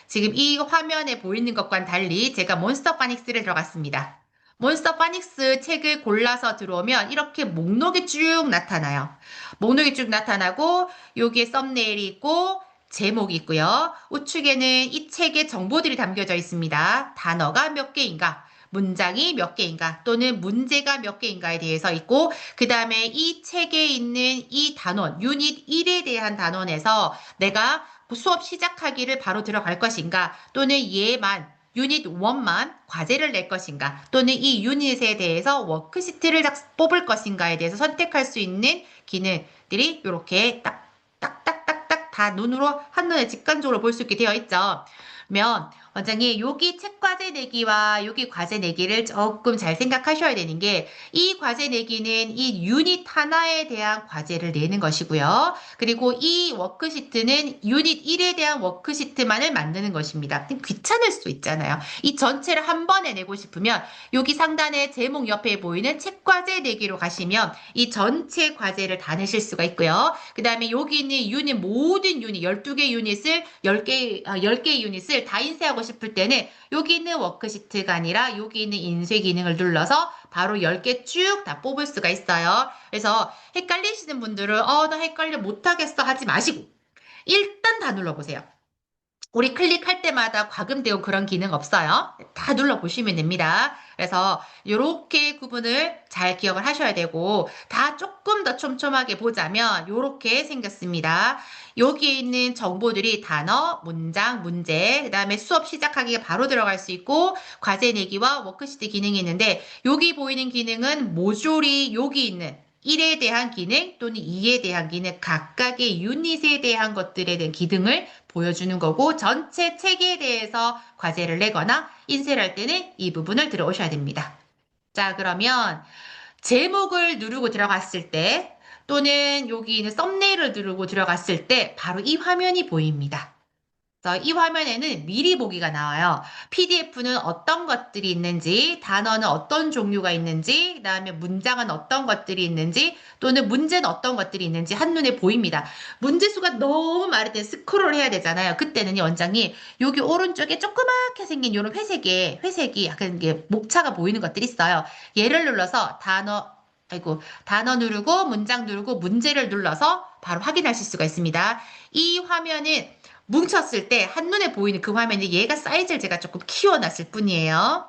지금 이 화면에 보이는 것과는 달리 제가 몬스터 파닉스를 들어갔습니다. 몬스터 파닉스 책을 골라서 들어오면 이렇게 목록이 쭉 나타나요. 목록이 쭉 나타나고 여기에 썸네일이 있고 제목이 있고요. 우측에는 이 책의 정보들이 담겨져 있습니다. 단어가 몇 개인가? 문장이 몇 개인가 또는 문제가 몇 개인가에 대해서 있고 그 다음에 이 책에 있는 이 단원 유닛 1에 대한 단원에서 내가 수업 시작하기를 바로 들어갈 것인가 또는 얘만 유닛 1만 과제를 낼 것인가 또는 이 유닛에 대해서 워크시트를 뽑을 것인가에 대해서 선택할 수 있는 기능들이 이렇게 딱딱딱딱딱 다 눈으로 한눈에 직관적으로 볼 수 있게 되어 있죠. 그러면 원장님, 여기 책 과제 내기와 여기 과제 내기를 조금 잘 생각하셔야 되는 게, 이 과제 내기는 이 유닛 하나에 대한 과제를 내는 것이고요. 그리고 이 워크시트는 유닛 1에 대한 워크시트만을 만드는 것입니다. 귀찮을 수 있잖아요. 이 전체를 한 번에 내고 싶으면, 여기 상단에 제목 옆에 보이는 책 과제 내기로 가시면, 이 전체 과제를 다 내실 수가 있고요. 그 다음에 여기 있는 모든 유닛, 12개 유닛을, 10개 유닛을 다 인쇄하고 싶을 때는 여기 있는 워크시트가 아니라 여기 있는 인쇄 기능을 눌러서 바로 10개 쭉 다 뽑을 수가 있어요. 그래서 헷갈리시는 분들은 나 헷갈려 못하겠어 하지 마시고 일단 다 눌러보세요. 우리 클릭할 때마다 과금되고 그런 기능 없어요. 다 눌러보시면 됩니다. 그래서 이렇게 구분을 잘 기억을 하셔야 되고 다 조금 더 촘촘하게 보자면 이렇게 생겼습니다. 여기에 있는 정보들이 단어, 문장, 문제, 그 다음에 수업 시작하기가 바로 들어갈 수 있고 과제 내기와 워크시트 기능이 있는데 여기 보이는 기능은 모조리 여기 있는 1에 대한 기능 또는 2에 대한 기능 각각의 유닛에 대한 것들에 대한 기능을 보여주는 거고 전체 체계에 대해서 과제를 내거나 인쇄를 할 때는 이 부분을 들어오셔야 됩니다. 자, 그러면 제목을 누르고 들어갔을 때 또는 여기 있는 썸네일을 누르고 들어갔을 때 바로 이 화면이 보입니다. 그래서 이 화면에는 미리 보기가 나와요. PDF는 어떤 것들이 있는지, 단어는 어떤 종류가 있는지, 그다음에 문장은 어떤 것들이 있는지, 또는 문제는 어떤 것들이 있는지 한눈에 보입니다. 문제 수가 너무 많을 때 스크롤 해야 되잖아요. 그때는 원장이 여기 오른쪽에 조그맣게 생긴 이런 회색이 약간 이게 목차가 보이는 것들이 있어요. 얘를 눌러서 단어 누르고 문장 누르고 문제를 눌러서 바로 확인하실 수가 있습니다. 이 화면은 뭉쳤을 때 한눈에 보이는 그 화면이 얘가 사이즈를 제가 조금 키워놨을 뿐이에요.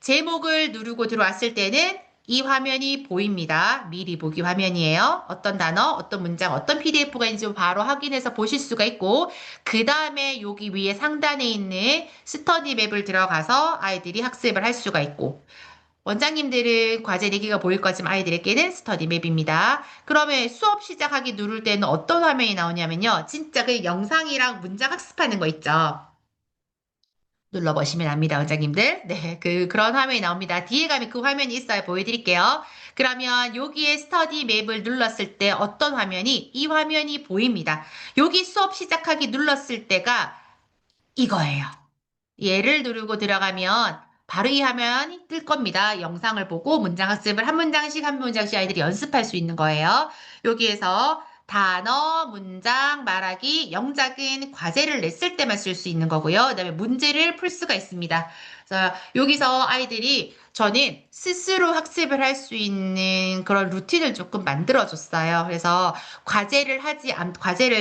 제목을 누르고 들어왔을 때는 이 화면이 보입니다. 미리 보기 화면이에요. 어떤 단어, 어떤 문장, 어떤 PDF가 있는지 바로 확인해서 보실 수가 있고 그 다음에 여기 위에 상단에 있는 스터디 맵을 들어가서 아이들이 학습을 할 수가 있고 원장님들은 과제 내기가 보일 거지만 아이들에게는 스터디 맵입니다. 그러면 수업 시작하기 누를 때는 어떤 화면이 나오냐면요. 진짜 그 영상이랑 문장 학습하는 거 있죠. 눌러보시면 압니다, 원장님들. 네, 그런 화면이 나옵니다. 뒤에 가면 그 화면이 있어요. 보여드릴게요. 그러면 여기에 스터디 맵을 눌렀을 때 어떤 화면이, 이 화면이 보입니다. 여기 수업 시작하기 눌렀을 때가 이거예요. 얘를 누르고 들어가면 바로 이 화면이 뜰 겁니다. 영상을 보고 문장 학습을 한 문장씩 한 문장씩 아이들이 연습할 수 있는 거예요. 여기에서 단어, 문장, 말하기, 영작은 과제를 냈을 때만 쓸 수 있는 거고요. 그다음에 문제를 풀 수가 있습니다. 그래서 여기서 아이들이 저는 스스로 학습을 할 수 있는 그런 루틴을 조금 만들어줬어요. 그래서 과제를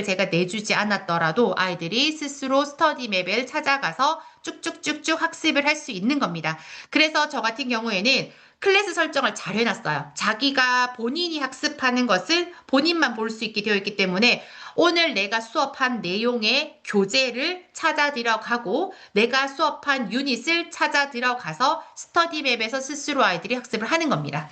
제가 내주지 않았더라도 아이들이 스스로 스터디 맵을 찾아가서 쭉쭉쭉쭉 학습을 할 수 있는 겁니다. 그래서 저 같은 경우에는 클래스 설정을 잘 해놨어요. 자기가 본인이 학습하는 것은 본인만 볼 수 있게 되어 있기 때문에 오늘 내가 수업한 내용의 교재를 찾아 들어가고 내가 수업한 유닛을 찾아 들어가서 스터디 맵에서 스스로 아이들이 학습을 하는 겁니다.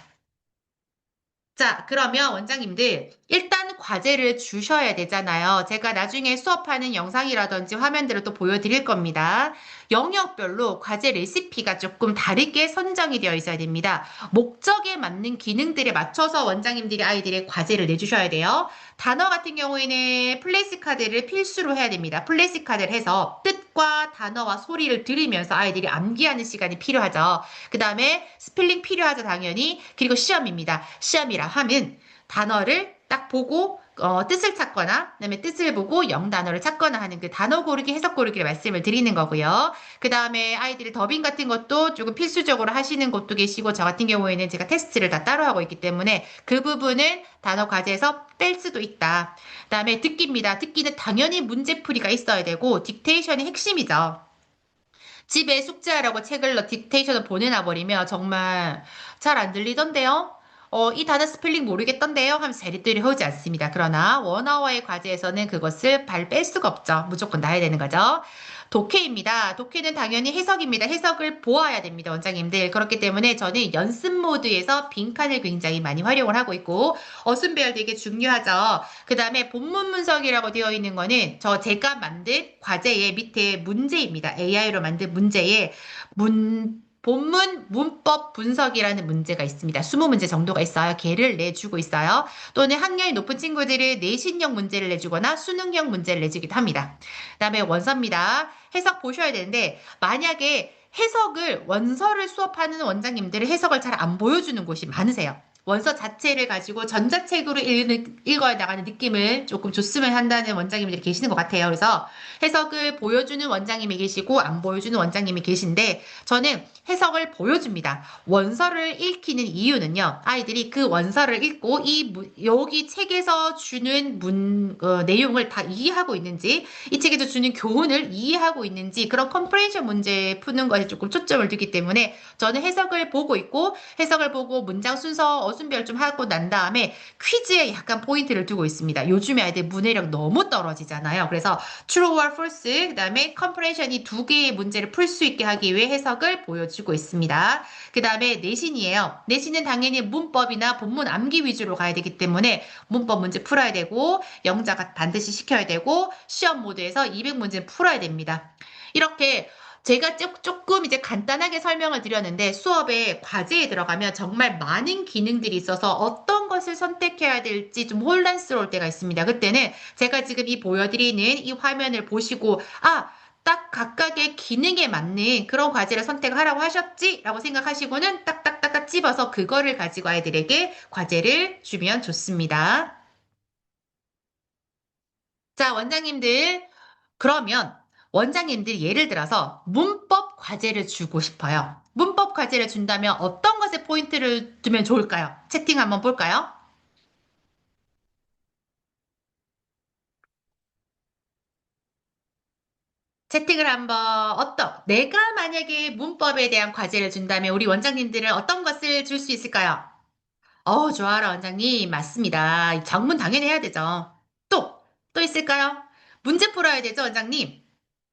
자, 그러면 원장님들 일단 과제를 주셔야 되잖아요. 제가 나중에 수업하는 영상이라든지 화면들을 또 보여드릴 겁니다. 영역별로 과제 레시피가 조금 다르게 선정이 되어 있어야 됩니다. 목적에 맞는 기능들에 맞춰서 원장님들이 아이들의 과제를 내주셔야 돼요. 단어 같은 경우에는 플래시 카드를 필수로 해야 됩니다. 플래시 카드를 해서 뜻과 단어와 소리를 들으면서 아이들이 암기하는 시간이 필요하죠. 그 다음에 스펠링 필요하죠, 당연히. 그리고 시험입니다. 시험이라 하면 단어를 딱 보고 뜻을 찾거나 그다음에 뜻을 보고 영단어를 찾거나 하는 그 단어 고르기 해석 고르기를 말씀을 드리는 거고요. 그 다음에 아이들이 더빙 같은 것도 조금 필수적으로 하시는 곳도 계시고 저 같은 경우에는 제가 테스트를 다 따로 하고 있기 때문에 그 부분은 단어 과제에서 뺄 수도 있다. 그 다음에 듣기입니다. 듣기는 당연히 문제풀이가 있어야 되고 딕테이션이 핵심이죠. 집에 숙제하라고 책을 딕테이션을 보내놔 버리면 정말 잘 안 들리던데요. 이 단어 스펠링 모르겠던데요 하면서 자리들이 오지 않습니다. 그러나 원어와의 과제에서는 그것을 뺄 수가 없죠. 무조건 나야 되는 거죠. 독해입니다. 독해는 당연히 해석입니다. 해석을 보아야 됩니다, 원장님들. 그렇기 때문에 저는 연습 모드에서 빈칸을 굉장히 많이 활용을 하고 있고, 어순배열 되게 중요하죠. 그 다음에 본문 분석이라고 되어 있는 거는 제가 만든 과제의 밑에 문제입니다. AI로 만든 문제에 본문 문법 분석이라는 문제가 있습니다. 20문제 정도가 있어요. 걔를 내주고 있어요. 또는 학년이 높은 친구들은 내신형 문제를 내주거나 수능형 문제를 내주기도 합니다. 그 다음에 원서입니다. 해석 보셔야 되는데 만약에 해석을 원서를 수업하는 원장님들은 해석을 잘 안 보여주는 곳이 많으세요. 원서 자체를 가지고 전자책으로 읽어야 나가는 느낌을 조금 줬으면 한다는 원장님들이 계시는 것 같아요. 그래서 해석을 보여주는 원장님이 계시고 안 보여주는 원장님이 계신데 저는 해석을 보여줍니다. 원서를 읽히는 이유는요. 아이들이 그 원서를 읽고 여기 책에서 주는 내용을 다 이해하고 있는지 이 책에서 주는 교훈을 이해하고 있는지 그런 컴프레hen션 문제 푸는 것에 조금 초점을 두기 때문에 저는 해석을 보고 있고 해석을 보고 문장 순서 어순별 좀 하고 난 다음에 퀴즈에 약간 포인트를 두고 있습니다. 요즘에 아이들 문해력 너무 떨어지잖아요. 그래서 true와 false, 그다음에 comprehension이 두 개의 문제를 풀 수 있게 하기 위해 해석을 보여주고 있습니다. 그다음에 내신이에요. 내신은 당연히 문법이나 본문 암기 위주로 가야 되기 때문에 문법 문제 풀어야 되고 영자가 반드시 시켜야 되고 시험 모드에서 200문제 풀어야 됩니다. 이렇게 제가 조금 이제 간단하게 설명을 드렸는데 수업에 과제에 들어가면 정말 많은 기능들이 있어서 어떤 것을 선택해야 될지 좀 혼란스러울 때가 있습니다. 그때는 제가 지금 이 보여드리는 이 화면을 보시고 딱 각각의 기능에 맞는 그런 과제를 선택하라고 하셨지? 라고 생각하시고는 딱딱딱딱 집어서 그거를 가지고 아이들에게 과제를 주면 좋습니다. 자, 원장님들, 그러면 원장님들 예를 들어서 문법 과제를 주고 싶어요. 문법 과제를 준다면 어떤 것에 포인트를 두면 좋을까요? 채팅 한번 볼까요? 채팅을 한번 내가 만약에 문법에 대한 과제를 준다면 우리 원장님들은 어떤 것을 줄 수 있을까요? 좋아라, 원장님. 맞습니다. 정문 당연히 해야 되죠. 또 있을까요? 문제 풀어야 되죠, 원장님?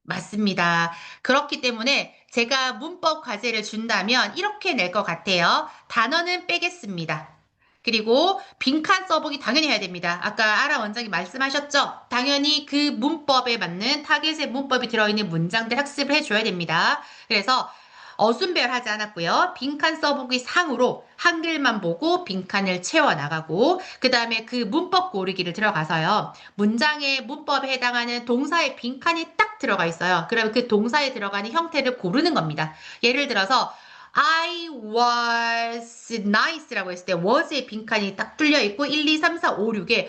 맞습니다. 그렇기 때문에 제가 문법 과제를 준다면 이렇게 낼 것 같아요. 단어는 빼겠습니다. 그리고 빈칸 써보기 당연히 해야 됩니다. 아까 아라 원장이 말씀하셨죠? 당연히 그 문법에 맞는 타겟의 문법이 들어있는 문장들 학습을 해줘야 됩니다. 그래서 어순별 하지 않았고요. 빈칸 써보기 상으로 한글만 보고 빈칸을 채워나가고 그 다음에 그 문법 고르기를 들어가서요. 문장의 문법에 해당하는 동사의 빈칸이 딱 들어가 있어요. 그러면 그 동사에 들어가는 형태를 고르는 겁니다. 예를 들어서 I was nice라고 했을 때 was의 빈칸이 딱 뚫려 있고 1, 2, 3, 4, 5, 6에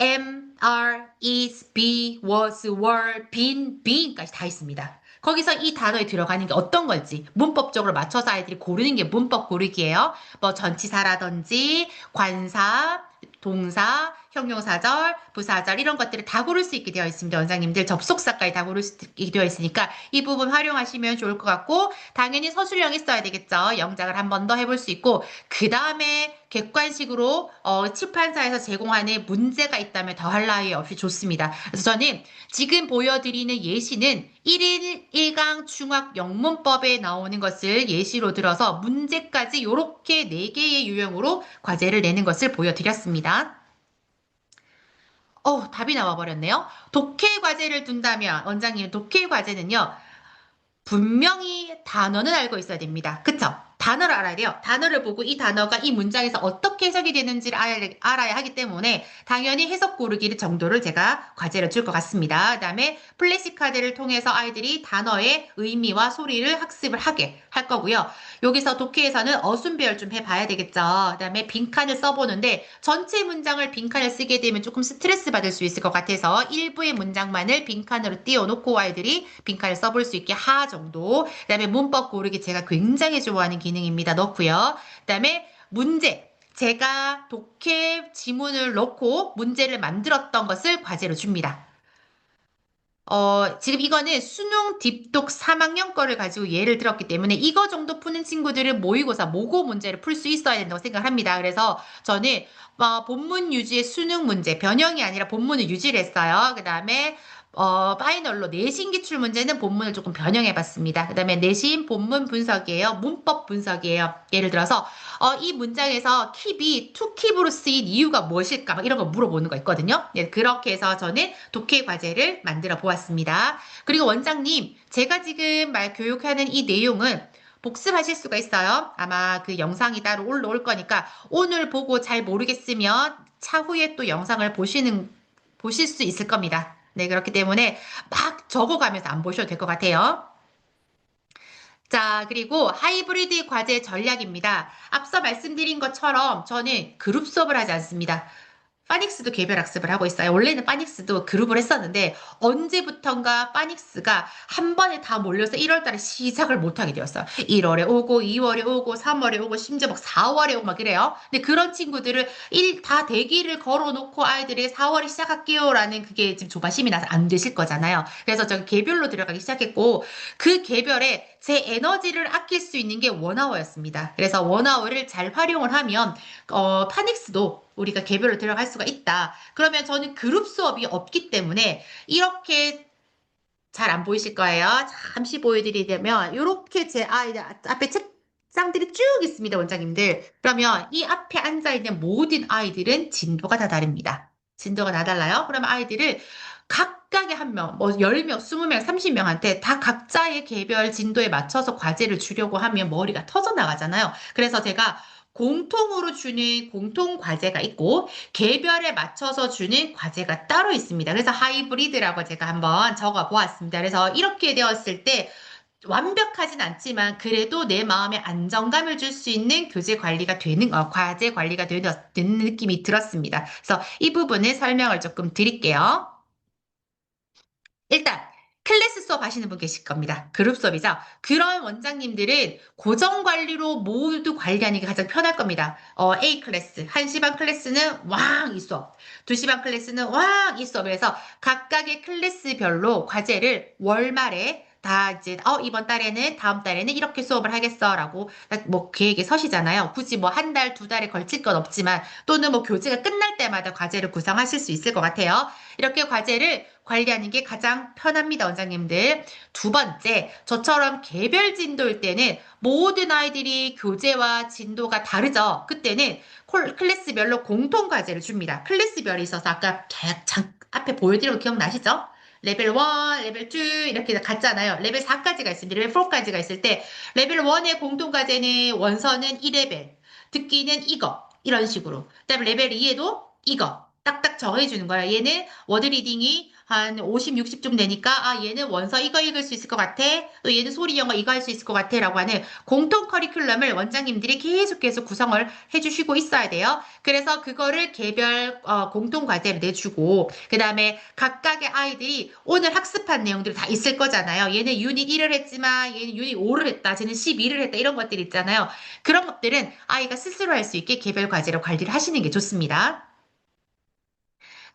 am, are, is, be, was, were, been, being까지 다 있습니다. 거기서 이 단어에 들어가는 게 어떤 걸지 문법적으로 맞춰서 아이들이 고르는 게 문법 고르기예요. 뭐 전치사라든지 관사, 동사, 형용사절, 부사절 이런 것들을 다 고를 수 있게 되어 있습니다. 원장님들 접속사까지 다 고를 수 있게 되어 있으니까 이 부분 활용하시면 좋을 것 같고 당연히 서술형이 써야 되겠죠. 영작을 한 번 더 해볼 수 있고 그 다음에 객관식으로 출판사에서 제공하는 문제가 있다면 더할 나위 없이 좋습니다. 그래서 저는 지금 보여드리는 예시는 1일 1강 중학 영문법에 나오는 것을 예시로 들어서 문제까지 이렇게 4개의 유형으로 과제를 내는 것을 보여드렸습니다. 답이 나와버렸네요. 독해 과제를 둔다면, 원장님, 독해 과제는요, 분명히 단어는 알고 있어야 됩니다. 그쵸? 단어를 알아야 돼요. 단어를 보고 이 단어가 이 문장에서 어떻게 해석이 되는지를 알아야 하기 때문에 당연히 해석 고르기 정도를 제가 과제를 줄 것 같습니다. 그다음에 플래시카드를 통해서 아이들이 단어의 의미와 소리를 학습을 하게 할 거고요. 여기서 독해에서는 어순배열 좀 해봐야 되겠죠. 그다음에 빈칸을 써보는데 전체 문장을 빈칸을 쓰게 되면 조금 스트레스 받을 수 있을 것 같아서 일부의 문장만을 빈칸으로 띄워놓고 아이들이 빈칸을 써볼 수 있게 하 정도. 그다음에 문법 고르기 제가 굉장히 좋아하는 기능입니다. 넣고요. 그다음에 문제. 제가 독해 지문을 넣고 문제를 만들었던 것을 과제로 줍니다. 지금 이거는 수능 딥독 3학년 거를 가지고 예를 들었기 때문에 이거 정도 푸는 친구들은 모의고사 모고 문제를 풀 수 있어야 된다고 생각합니다. 그래서 저는 본문 유지의 수능 문제, 변형이 아니라 본문을 유지를 했어요. 그 다음에 파이널로 내신 기출 문제는 본문을 조금 변형해봤습니다. 그 다음에 내신 본문 분석이에요. 문법 분석이에요. 예를 들어서 이 문장에서 킵이 투킵으로 쓰인 이유가 무엇일까? 막 이런 거 물어보는 거 있거든요. 네, 그렇게 해서 저는 독해 과제를 만들어 보았습니다. 그리고 원장님, 제가 지금 교육하는 이 내용은 복습하실 수가 있어요. 아마 그 영상이 따로 올라올 거니까 오늘 보고 잘 모르겠으면 차후에 또 영상을 보실 수 있을 겁니다. 네, 그렇기 때문에 막 적어가면서 안 보셔도 될 것 같아요. 자, 그리고 하이브리드 과제 전략입니다. 앞서 말씀드린 것처럼 저는 그룹 수업을 하지 않습니다. 파닉스도 개별 학습을 하고 있어요. 원래는 파닉스도 그룹을 했었는데 언제부턴가 파닉스가 한 번에 다 몰려서 1월 달에 시작을 못하게 되었어요. 1월에 오고 2월에 오고 3월에 오고 심지어 막 4월에 오고 막 이래요. 근데 그런 친구들을 다 대기를 걸어놓고 아이들이 4월에 시작할게요라는 그게 지금 조바심이 나서 안 되실 거잖아요. 그래서 저 개별로 들어가기 시작했고 그 개별에 제 에너지를 아낄 수 있는 게 원아워였습니다. 그래서 원아워를 잘 활용을 하면 파닉스도 우리가 개별로 들어갈 수가 있다. 그러면 저는 그룹 수업이 없기 때문에 이렇게 잘 안 보이실 거예요. 잠시 보여드리려면 이렇게 제 아이들 앞에 책상들이 쭉 있습니다, 원장님들. 그러면 이 앞에 앉아있는 모든 아이들은 진도가 다 다릅니다. 진도가 다 달라요. 그러면 아이들을 각각의 한 명, 뭐 10명, 20명, 30명한테 다 각자의 개별 진도에 맞춰서 과제를 주려고 하면 머리가 터져 나가잖아요. 그래서 제가 공통으로 주는 공통 과제가 있고 개별에 맞춰서 주는 과제가 따로 있습니다. 그래서 하이브리드라고 제가 한번 적어 보았습니다. 그래서 이렇게 되었을 때 완벽하진 않지만 그래도 내 마음에 안정감을 줄 수 있는 교재 관리가 되는, 과제 관리가 되는 느낌이 들었습니다. 그래서 이 부분을 설명을 조금 드릴게요. 일단 클래스 수업 하시는 분 계실 겁니다. 그룹 수업이죠. 그런 원장님들은 고정 관리로 모두 관리하는 게 가장 편할 겁니다. A 클래스, 1시 반 클래스는 왕 이 수업, 2시 반 클래스는 왕 이 수업에서 각각의 클래스별로 과제를 월말에 다 이제 이번 달에는 다음 달에는 이렇게 수업을 하겠어라고 뭐 계획에 서시잖아요. 굳이 뭐 한 달, 두 달에 걸칠 건 없지만 또는 뭐 교재가 끝날 때마다 과제를 구성하실 수 있을 것 같아요. 이렇게 과제를 관리하는 게 가장 편합니다, 원장님들. 두 번째, 저처럼 개별 진도일 때는 모든 아이들이 교재와 진도가 다르죠. 그때는 클래스별로 공통 과제를 줍니다. 클래스별이 있어서 아까 앞에 보여드린 거 기억나시죠? 레벨 1, 레벨 2 이렇게 갔잖아요. 레벨 4까지가 있습니다. 레벨 4까지가 있을 때 레벨 1의 공통 과제는 원서는 1레벨, 듣기는 이거 이런 식으로. 그다음에 레벨 2에도 이거 딱딱 정해주는 거야. 얘는 워드 리딩이 한 50, 60좀 되니까 얘는 원서 이거 읽을 수 있을 것 같아. 또 얘는 소리 영어 이거 할 수 있을 것 같아. 라고 하는 공통 커리큘럼을 원장님들이 계속 구성을 해주시고 있어야 돼요. 그래서 그거를 개별 공통 과제를 내주고 그 다음에 각각의 아이들이 오늘 학습한 내용들이 다 있을 거잖아요. 얘는 유닛 1을 했지만 얘는 유닛 5를 했다. 쟤는 12를 했다. 이런 것들 있잖아요. 그런 것들은 아이가 스스로 할 수 있게 개별 과제로 관리를 하시는 게 좋습니다.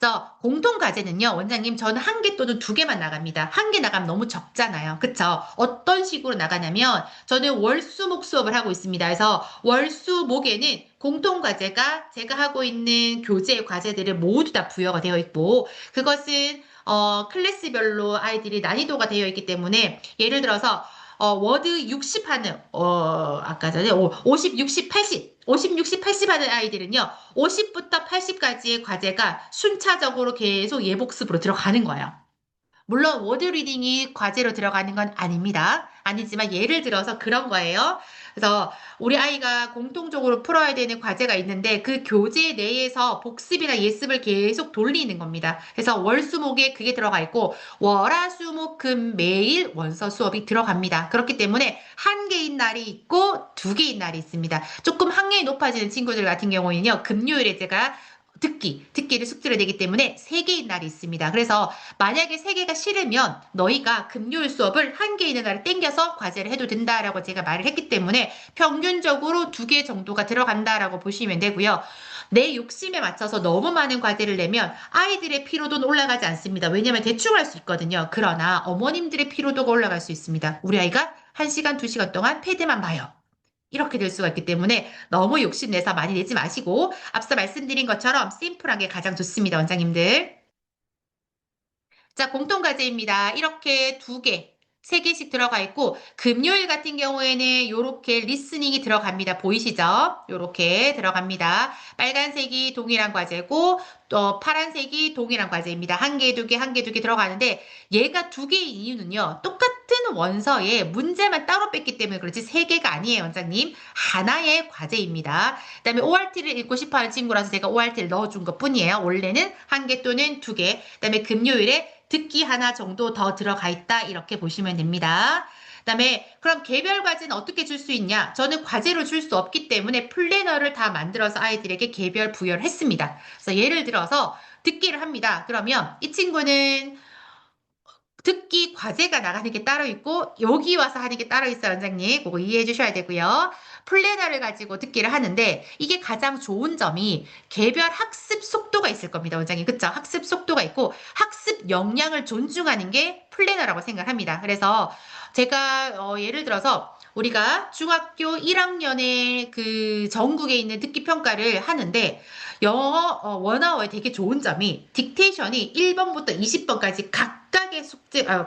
그래서 공통 과제는요, 원장님, 저는 한 개 또는 두 개만 나갑니다. 한 개 나가면 너무 적잖아요. 그쵸? 어떤 식으로 나가냐면, 저는 월수목 수업을 하고 있습니다. 그래서 월수목에는 공통 과제가 제가 하고 있는 교재 과제들을 모두 다 부여가 되어 있고, 그것은 클래스별로 아이들이 난이도가 되어 있기 때문에, 예를 들어서 워드 60 하는, 아까 전에 50, 60, 80, 50, 60, 80 하는 아이들은요, 50부터 80까지의 과제가 순차적으로 계속 예복습으로 들어가는 거예요. 물론 워드 리딩이 과제로 들어가는 건 아닙니다. 아니지만 예를 들어서 그런 거예요. 그래서 우리 아이가 공통적으로 풀어야 되는 과제가 있는데 그 교재 내에서 복습이나 예습을 계속 돌리는 겁니다. 그래서 월수목에 그게 들어가 있고 월화수목금 매일 원서 수업이 들어갑니다. 그렇기 때문에 한 개인 날이 있고 두 개인 날이 있습니다. 조금 학년이 높아지는 친구들 같은 경우에는요. 금요일에 제가 듣기를 숙제를 내기 때문에 세 개인 날이 있습니다. 그래서 만약에 세 개가 싫으면 너희가 금요일 수업을 한 개 있는 날을 땡겨서 과제를 해도 된다라고 제가 말을 했기 때문에 평균적으로 두 개 정도가 들어간다라고 보시면 되고요. 내 욕심에 맞춰서 너무 많은 과제를 내면 아이들의 피로도는 올라가지 않습니다. 왜냐하면 대충 할 수 있거든요. 그러나 어머님들의 피로도가 올라갈 수 있습니다. 우리 아이가 1시간, 2시간 동안 패드만 봐요. 이렇게 될 수가 있기 때문에 너무 욕심내서 많이 내지 마시고 앞서 말씀드린 것처럼 심플한 게 가장 좋습니다, 원장님들. 자, 공통과제입니다. 이렇게 두 개, 세 개씩 들어가 있고, 금요일 같은 경우에는 이렇게 리스닝이 들어갑니다. 보이시죠? 이렇게 들어갑니다. 빨간색이 동일한 과제고, 또 파란색이 동일한 과제입니다. 한 개, 두 개, 한 개, 두 개 들어가는데, 얘가 두 개의 이유는요, 똑같은 원서에 문제만 따로 뺐기 때문에 그렇지, 세 개가 아니에요, 원장님. 하나의 과제입니다. 그 다음에 ORT를 읽고 싶어 하는 친구라서 제가 ORT를 넣어준 것 뿐이에요. 원래는 한 개 또는 두 개. 그 다음에 금요일에 듣기 하나 정도 더 들어가 있다. 이렇게 보시면 됩니다. 그다음에 그럼 개별 과제는 어떻게 줄 수 있냐? 저는 과제로 줄 수 없기 때문에 플래너를 다 만들어서 아이들에게 개별 부여를 했습니다. 그래서 예를 들어서 듣기를 합니다. 그러면 이 친구는 듣기 과제가 나가는 게 따로 있고 여기 와서 하는 게 따로 있어요, 원장님. 그거 이해해 주셔야 되고요. 플래너를 가지고 듣기를 하는데 이게 가장 좋은 점이 개별 학습 속도가 있을 겁니다, 원장님. 그쵸? 학습 속도가 있고 학습 역량을 존중하는 게 플래너라고 생각합니다. 그래서 제가 예를 들어서 우리가 중학교 1학년에 그 전국에 있는 듣기 평가를 하는데 영어 원어에 되게 좋은 점이 딕테이션이 1번부터 20번까지 각각의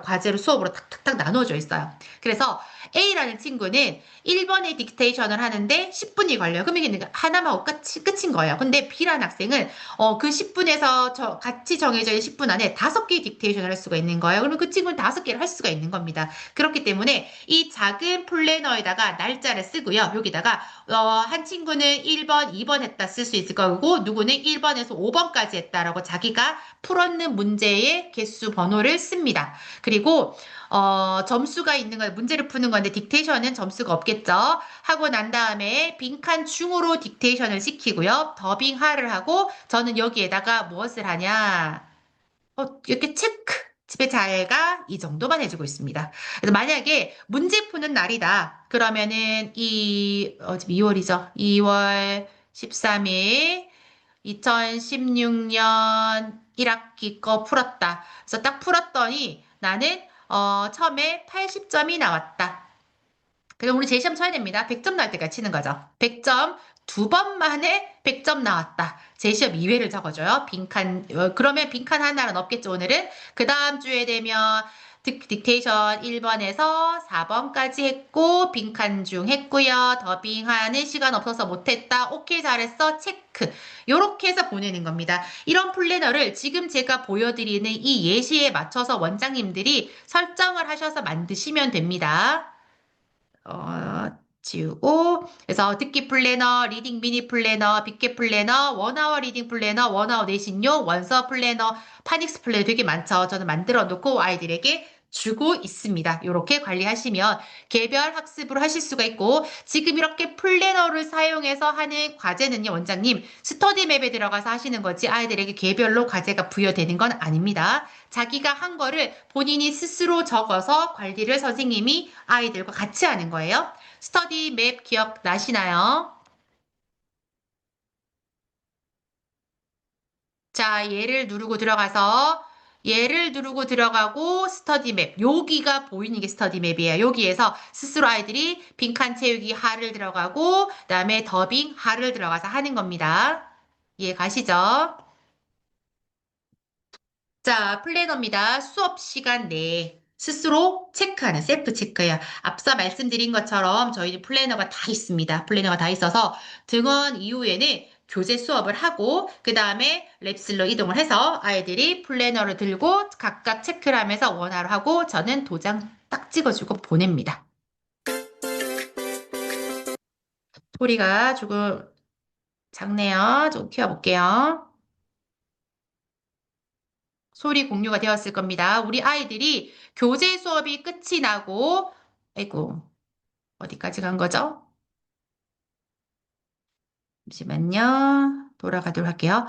과제로 수업으로 탁탁탁 나눠져 있어요. 그래서 A라는 친구는 1번의 딕테이션을 하는데 10분이 걸려요. 그러면 이게 하나만 하고 끝인 거예요. 근데 B라는 학생은 그 10분에서 같이 정해져 있는 10분 안에 5개의 딕테이션을 할 수가 있는 거예요. 그러면 그 친구는 5개를 할 수가 있는 겁니다. 그렇기 때문에 이 작은 플래너에다가 날짜를 쓰고요. 여기다가 한 친구는 1번, 2번 했다 쓸 수 있을 거고 누구는 1번에서 5번까지 했다라고 자기가 풀었는 문제의 개수 번호를 씁니다. 그리고 점수가 있는 거 문제를 푸는 건데 딕테이션은 점수가 없겠죠. 하고 난 다음에 빈칸 중으로 딕테이션을 시키고요. 더빙 하를 하고 저는 여기에다가 무엇을 하냐? 이렇게 체크. 집에 잘 가. 이 정도만 해주고 있습니다. 그래서 만약에 문제 푸는 날이다. 그러면은 지금 2월이죠. 2월 13일 2016년 1학기 거 풀었다. 그래서 딱 풀었더니 나는 처음에 80점이 나왔다. 그럼 우리 제시험 쳐야 됩니다. 100점 나올 때까지 치는 거죠. 100점 두 번 만에 100점 나왔다. 제시험 2회를 적어줘요. 그러면 빈칸 하나는 없겠죠, 오늘은. 그 다음 주에 되면 딕테이션 1번에서 4번까지 했고, 빈칸 중 했고요. 더빙하는 시간 없어서 못했다. 오케이, 잘했어. 체크. 요렇게 해서 보내는 겁니다. 이런 플래너를 지금 제가 보여드리는 이 예시에 맞춰서 원장님들이 설정을 하셔서 만드시면 됩니다. 지우고 그래서 듣기 플래너, 리딩 미니 플래너, 빅게 플래너, 원아워 리딩 플래너, 원아워 내신용, 원서 플래너, 파닉스 플래너 되게 많죠. 저는 만들어 놓고 아이들에게 주고 있습니다. 이렇게 관리하시면 개별 학습으로 하실 수가 있고 지금 이렇게 플래너를 사용해서 하는 과제는요, 원장님 스터디맵에 들어가서 하시는 거지 아이들에게 개별로 과제가 부여되는 건 아닙니다. 자기가 한 거를 본인이 스스로 적어서 관리를 선생님이 아이들과 같이 하는 거예요. 스터디 맵 기억나시나요? 자, 얘를 누르고 들어가고 스터디 맵. 여기가 보이는 게 스터디 맵이에요. 여기에서 스스로 아이들이 빈칸 채우기 하를 들어가고 그다음에 더빙 하를 들어가서 하는 겁니다. 이해 가시죠? 자, 플래너입니다. 수업 시간 내에 스스로 체크하는 셀프 체크예요. 앞서 말씀드린 것처럼 저희 플래너가 다 있습니다. 플래너가 다 있어서 등원 이후에는 교재 수업을 하고 그 다음에 랩실로 이동을 해서 아이들이 플래너를 들고 각각 체크를 하면서 원화를 하고 저는 도장 딱 찍어주고 보냅니다. 소리가 조금 작네요. 좀 키워볼게요. 소리 공유가 되었을 겁니다. 우리 아이들이 교재 수업이 끝이 나고, 아이고, 어디까지 간 거죠? 잠시만요. 돌아가도록 할게요.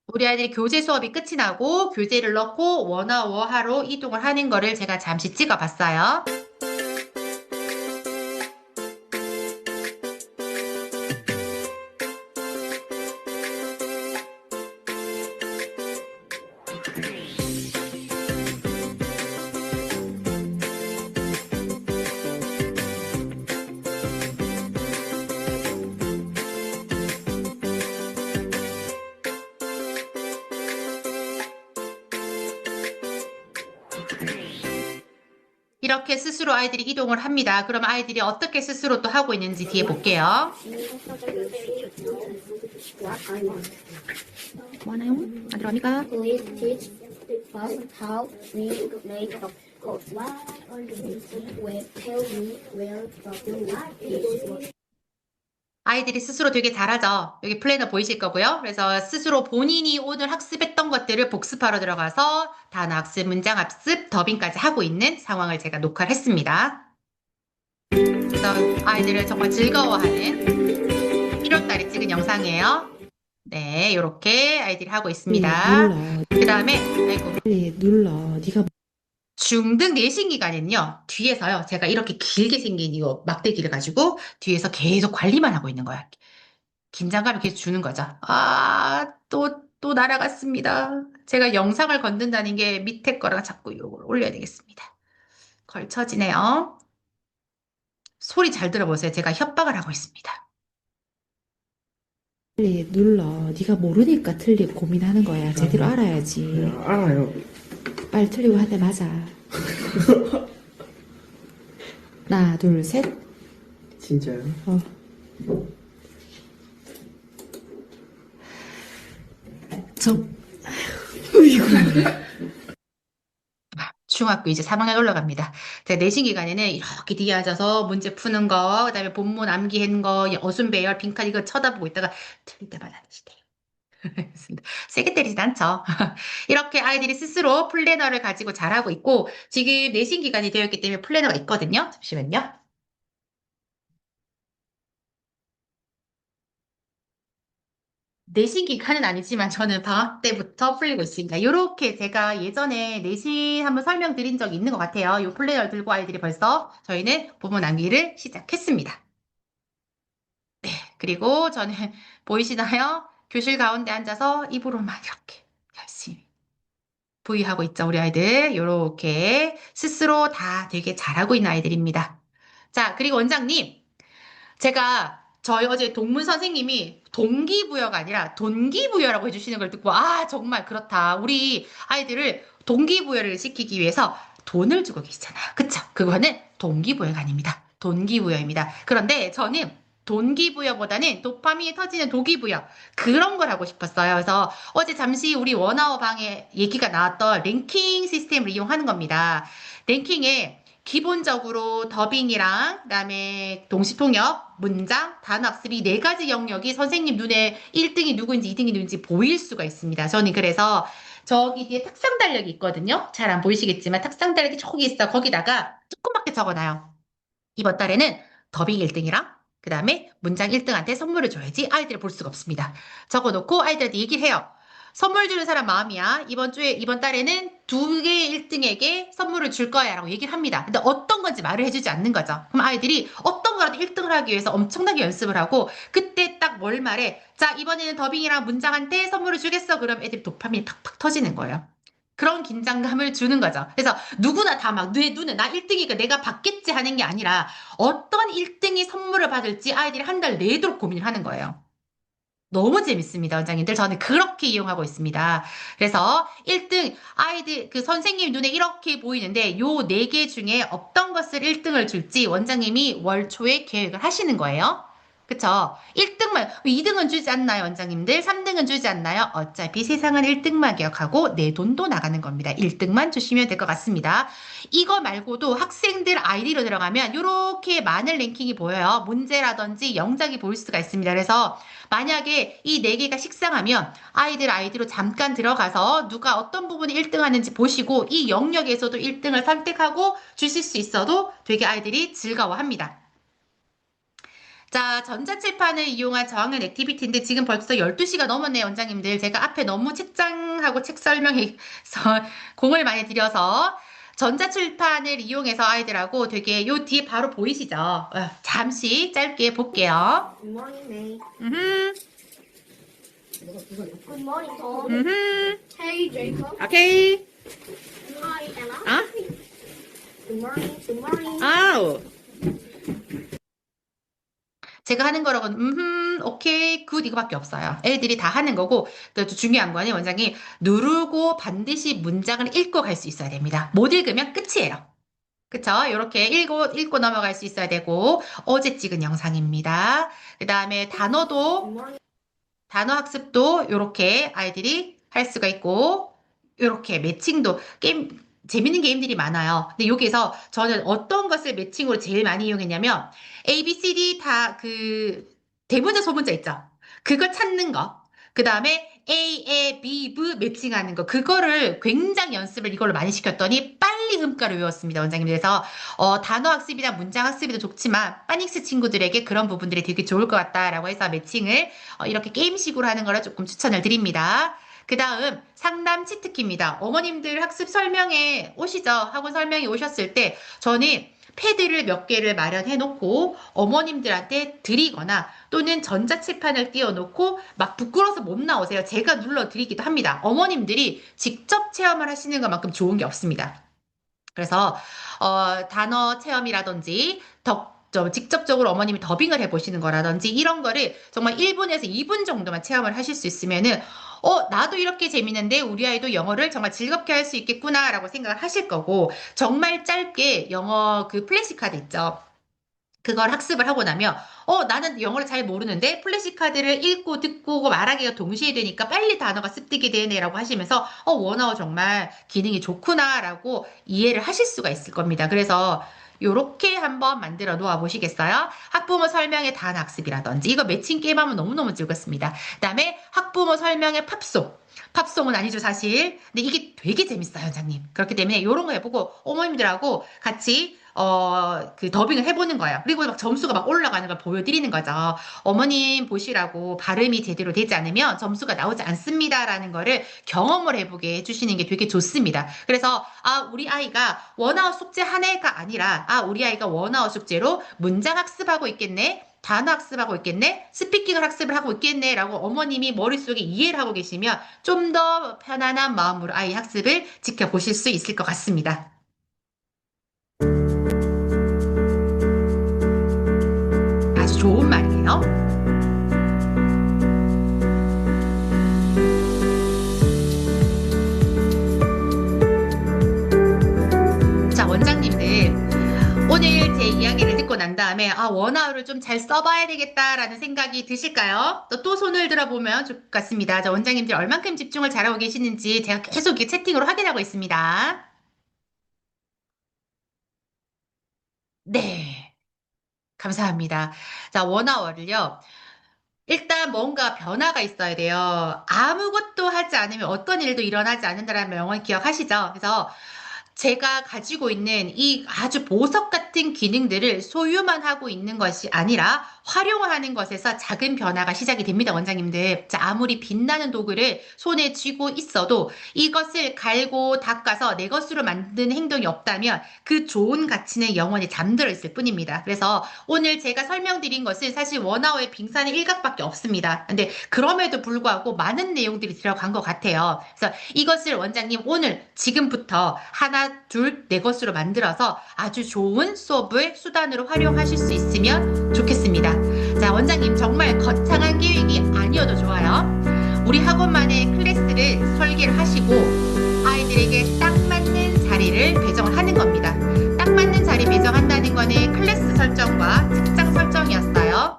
우리 아이들이 교재 수업이 끝이 나고, 교재를 넣고 원어워하로 이동을 하는 거를 제가 잠시 찍어 봤어요. 이렇게 스스로 아이들이 이동을 합니다. 그럼 아이들이 어떻게 스스로 또 하고 있는지 뒤에 볼게요. 뭐하나요? 안 들어갑니까? Please teach us how we make a code. Will tell me where the is. 아이들이 스스로 되게 잘하죠. 여기 플래너 보이실 거고요. 그래서 스스로 본인이 오늘 학습했던 것들을 복습하러 들어가서 단어 학습, 문장 학습, 더빙까지 하고 있는 상황을 제가 녹화를 했습니다. 그래서 아이들을 정말 즐거워하는 1월 달에 찍은 영상이에요. 네, 이렇게 아이들이 하고 있습니다. 눌러. 그 다음에, 아이고, 빨리 눌러. 네가 중등 내신 기간에는요, 뒤에서요, 제가 이렇게 길게 생긴 이거 막대기를 가지고 뒤에서 계속 관리만 하고 있는 거야. 긴장감을 계속 주는 거죠. 아, 또 날아갔습니다. 제가 영상을 건든다는 게 밑에 거랑 자꾸 이걸 올려야 되겠습니다. 걸쳐지네요. 소리 잘 들어보세요. 제가 협박을 하고 있습니다. 빨리 눌러. 네가 모르니까 틀리고 고민하는 거야. 제대로 알아야지. 알아요. 빨리 틀리고 한 대 맞아. 하나, 둘, 셋. 진짜요? 어. 저, 중학교 이제 3학년 올라갑니다. 제가 내신 기간에는 이렇게 뒤에 앉아서 문제 푸는 거, 그다음에 본문 암기한 거, 어순 배열, 빈칸 이거 쳐다보고 있다가 틀릴 때마다 하시대요. 세게 때리진 않죠. 이렇게 아이들이 스스로 플래너를 가지고 잘하고 있고, 지금 내신 기간이 되었기 때문에 플래너가 있거든요. 잠시만요. 내신 기간은 아니지만 저는 방학 때부터 풀리고 있습니다. 이렇게 제가 예전에 내신 한번 설명드린 적이 있는 것 같아요. 이 플래너를 들고 아이들이 벌써 저희는 부분 암기를 시작했습니다. 네, 그리고 저는 보이시나요? 교실 가운데 앉아서 입으로만 이렇게 열심히 부위하고 있죠, 우리 아이들. 이렇게 스스로 다 되게 잘하고 있는 아이들입니다. 자, 그리고 원장님. 제가 저희 어제 동문 선생님이 동기부여가 아니라 돈기부여라고 해주시는 걸 듣고 아 정말 그렇다. 우리 아이들을 동기부여를 시키기 위해서 돈을 주고 계시잖아요. 그쵸? 그거는 동기부여가 아닙니다. 돈기부여입니다. 그런데 저는 돈기부여보다는 도파민이 터지는 도기부여 그런 걸 하고 싶었어요. 그래서 어제 잠시 우리 원아워 방에 얘기가 나왔던 랭킹 시스템을 이용하는 겁니다. 랭킹에 기본적으로 더빙이랑 그다음에 동시통역, 문장, 단어학습 이 네 가지 영역이 선생님 눈에 1등이 누구인지 2등이 누구인지 보일 수가 있습니다. 저는 그래서 저기 뒤에 탁상 달력이 있거든요. 잘 안 보이시겠지만 탁상 달력이 저기 있어. 거기다가 조그맣게 적어놔요. 이번 달에는 더빙 1등이랑 그다음에 문장 1등한테 선물을 줘야지 아이들을 볼 수가 없습니다. 적어놓고 아이들한테 얘기를 해요. 선물 주는 사람 마음이야. 이번 달에는 두 개의 1등에게 선물을 줄 거야. 라고 얘기를 합니다. 근데 어떤 건지 말을 해주지 않는 거죠. 그럼 아이들이 어떤 거라도 1등을 하기 위해서 엄청나게 연습을 하고, 그때 딱 뭘 말해. 자, 이번에는 더빙이랑 문장한테 선물을 주겠어. 그럼 애들이 도파민이 탁탁 터지는 거예요. 그런 긴장감을 주는 거죠. 그래서 누구나 다 막 내 눈에 나 1등이니까 내가 받겠지 하는 게 아니라 어떤 1등이 선물을 받을지 아이들이 한 달 내도록 고민을 하는 거예요. 너무 재밌습니다, 원장님들. 저는 그렇게 이용하고 있습니다. 그래서 1등, 아이들, 그 선생님 눈에 이렇게 보이는데, 요 네 개 중에 어떤 것을 1등을 줄지 원장님이 월 초에 계획을 하시는 거예요. 그쵸? 1등만, 2등은 주지 않나요, 원장님들? 3등은 주지 않나요? 어차피 세상은 1등만 기억하고 내 돈도 나가는 겁니다. 1등만 주시면 될 것 같습니다. 이거 말고도 학생들 아이디로 들어가면 이렇게 많은 랭킹이 보여요. 문제라든지 영작이 보일 수가 있습니다. 그래서 만약에 이 네 개가 식상하면 아이들 아이디로 잠깐 들어가서 누가 어떤 부분이 1등 하는지 보시고 이 영역에서도 1등을 선택하고 주실 수 있어도 되게 아이들이 즐거워합니다. 자, 전자칠판을 이용한 저학년 액티비티인데 지금 벌써 12시가 넘었네요, 원장님들. 제가 앞에 너무 책장하고 책 설명해서 공을 많이 들여서 전자칠판을 이용해서 아이들하고 되게 요 뒤에 바로 보이시죠? 잠시 짧게 볼게요. Good morning, May. 음흠, Good morning, Tom. 음흠. Hey, Jacob. 오케이. Good morning, Ella. 아? Good morning, good morning. 아우. 제가 하는 거라고는 오케이, 굿 이거밖에 없어요. 애들이 다 하는 거고 또 중요한 거는 원장님 누르고 반드시 문장을 읽고 갈 수 있어야 됩니다. 못 읽으면 끝이에요. 그쵸? 이렇게 읽고 넘어갈 수 있어야 되고 어제 찍은 영상입니다. 그 다음에 Good morning. 단어 학습도 이렇게 아이들이 할 수가 있고 이렇게 매칭도 재밌는 게임들이 많아요. 근데 여기서 저는 어떤 것을 매칭으로 제일 많이 이용했냐면 A, B, C, D 다 대문자, 소문자 있죠? 그거 찾는 거. 그 다음에 A, 에, B, B 매칭하는 거. 그거를 굉장히 연습을 이걸로 많이 시켰더니 빨리 음가를 외웠습니다, 원장님. 그래서, 단어 학습이나 문장 학습이도 좋지만, 파닉스 친구들에게 그런 부분들이 되게 좋을 것 같다라고 해서 매칭을 이렇게 게임식으로 하는 거를 조금 추천을 드립니다. 그 다음, 상담 치트키입니다. 어머님들 학습 설명회 오시죠? 학원 설명회 오셨을 때, 저는 패드를 몇 개를 마련해 놓고 어머님들한테 드리거나 또는 전자칠판을 띄워놓고 막 부끄러워서 못 나오세요. 제가 눌러드리기도 합니다. 어머님들이 직접 체험을 하시는 것만큼 좋은 게 없습니다. 그래서 단어 체험이라든지 직접적으로 어머님이 더빙을 해보시는 거라든지 이런 거를 정말 1분에서 2분 정도만 체험을 하실 수 있으면은 나도 이렇게 재밌는데 우리 아이도 영어를 정말 즐겁게 할 수 있겠구나라고 생각을 하실 거고 정말 짧게 영어 그 플래시카드 있죠. 그걸 학습을 하고 나면, 나는 영어를 잘 모르는데 플래시카드를 읽고 듣고 말하기가 동시에 되니까 빨리 단어가 습득이 되네라고 하시면서, 원어가 정말 기능이 좋구나라고 이해를 하실 수가 있을 겁니다. 그래서 요렇게 한번 만들어 놓아 보시겠어요? 학부모 설명의 단어 학습이라든지, 이거 매칭 게임하면 너무너무 즐겁습니다. 그 다음에 학부모 설명의 팝송. 팝송은 아니죠, 사실. 근데 이게 되게 재밌어요, 원장님. 그렇기 때문에 이런 거 해보고 어머님들하고 같이 그 더빙을 해보는 거예요. 그리고 막 점수가 막 올라가는 걸 보여드리는 거죠. 어머님 보시라고 발음이 제대로 되지 않으면 점수가 나오지 않습니다라는 거를 경험을 해보게 해주시는 게 되게 좋습니다. 그래서 우리 아이가 원어원 숙제 한 해가 아니라 우리 아이가 원어원 숙제로 문장 학습하고 있겠네. 단어 학습하고 있겠네? 스피킹을 학습을 하고 있겠네? 라고 어머님이 머릿속에 이해를 하고 계시면 좀 더 편안한 마음으로 아이 학습을 지켜보실 수 있을 것 같습니다. 아주 좋은 말이에요. 자, 원장님들. 오늘 제 이야기를 듣고 난 다음에 원어를 좀 잘 써봐야 되겠다라는 생각이 드실까요? 또 손을 들어보면 좋을 것 같습니다. 자, 원장님들 얼만큼 집중을 잘하고 계시는지 제가 계속 이렇게 채팅으로 확인하고 있습니다. 네, 감사합니다. 자, 원어원을요. 일단 뭔가 변화가 있어야 돼요. 아무것도 하지 않으면 어떤 일도 일어나지 않는다는 명언 기억하시죠? 그래서 제가 가지고 있는 이 아주 보석 같은 기능들을 소유만 하고 있는 것이 아니라 활용하는 것에서 작은 변화가 시작이 됩니다, 원장님들. 자, 아무리 빛나는 도구를 손에 쥐고 있어도 이것을 갈고 닦아서 내 것으로 만드는 행동이 없다면 그 좋은 가치는 영원히 잠들어 있을 뿐입니다. 그래서 오늘 제가 설명드린 것은 사실 원어의 빙산의 일각밖에 없습니다. 근데 그럼에도 불구하고 많은 내용들이 들어간 것 같아요. 그래서 이것을 원장님 오늘 지금부터 하나, 둘, 내 것으로 만들어서 아주 좋은 수업을 수단으로 활용하실 수 있으면 좋겠습니다. 자, 원장님 정말 거창한 계획이 아니어도 좋아요. 우리 학원만의 클래스를 설계를 하시고 아이들에게 딱 맞는 자리를 배정을 하는 겁니다. 딱 맞는 자리 배정한다는 거는 클래스 설정과 책장 설정이었어요.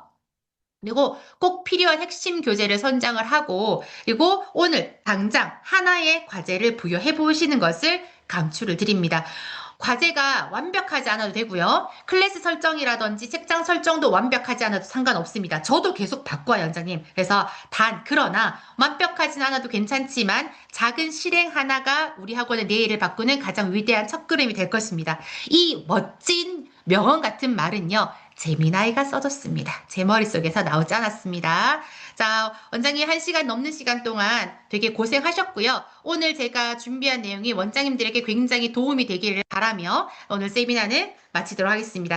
그리고 꼭 필요한 핵심 교재를 선정을 하고 그리고 오늘 당장 하나의 과제를 부여해 보시는 것을 강추를 드립니다. 과제가 완벽하지 않아도 되고요. 클래스 설정이라든지 책장 설정도 완벽하지 않아도 상관없습니다. 저도 계속 바꿔요, 원장님. 그래서 그러나 완벽하진 않아도 괜찮지만 작은 실행 하나가 우리 학원의 내일을 바꾸는 가장 위대한 첫걸음이 될 것입니다. 이 멋진 명언 같은 말은요. 재미나이가 써줬습니다. 제 머릿속에서 나오지 않았습니다. 자, 원장님 1시간 넘는 시간 동안 되게 고생하셨고요. 오늘 제가 준비한 내용이 원장님들에게 굉장히 도움이 되기를 바라며 오늘 세미나는 마치도록 하겠습니다.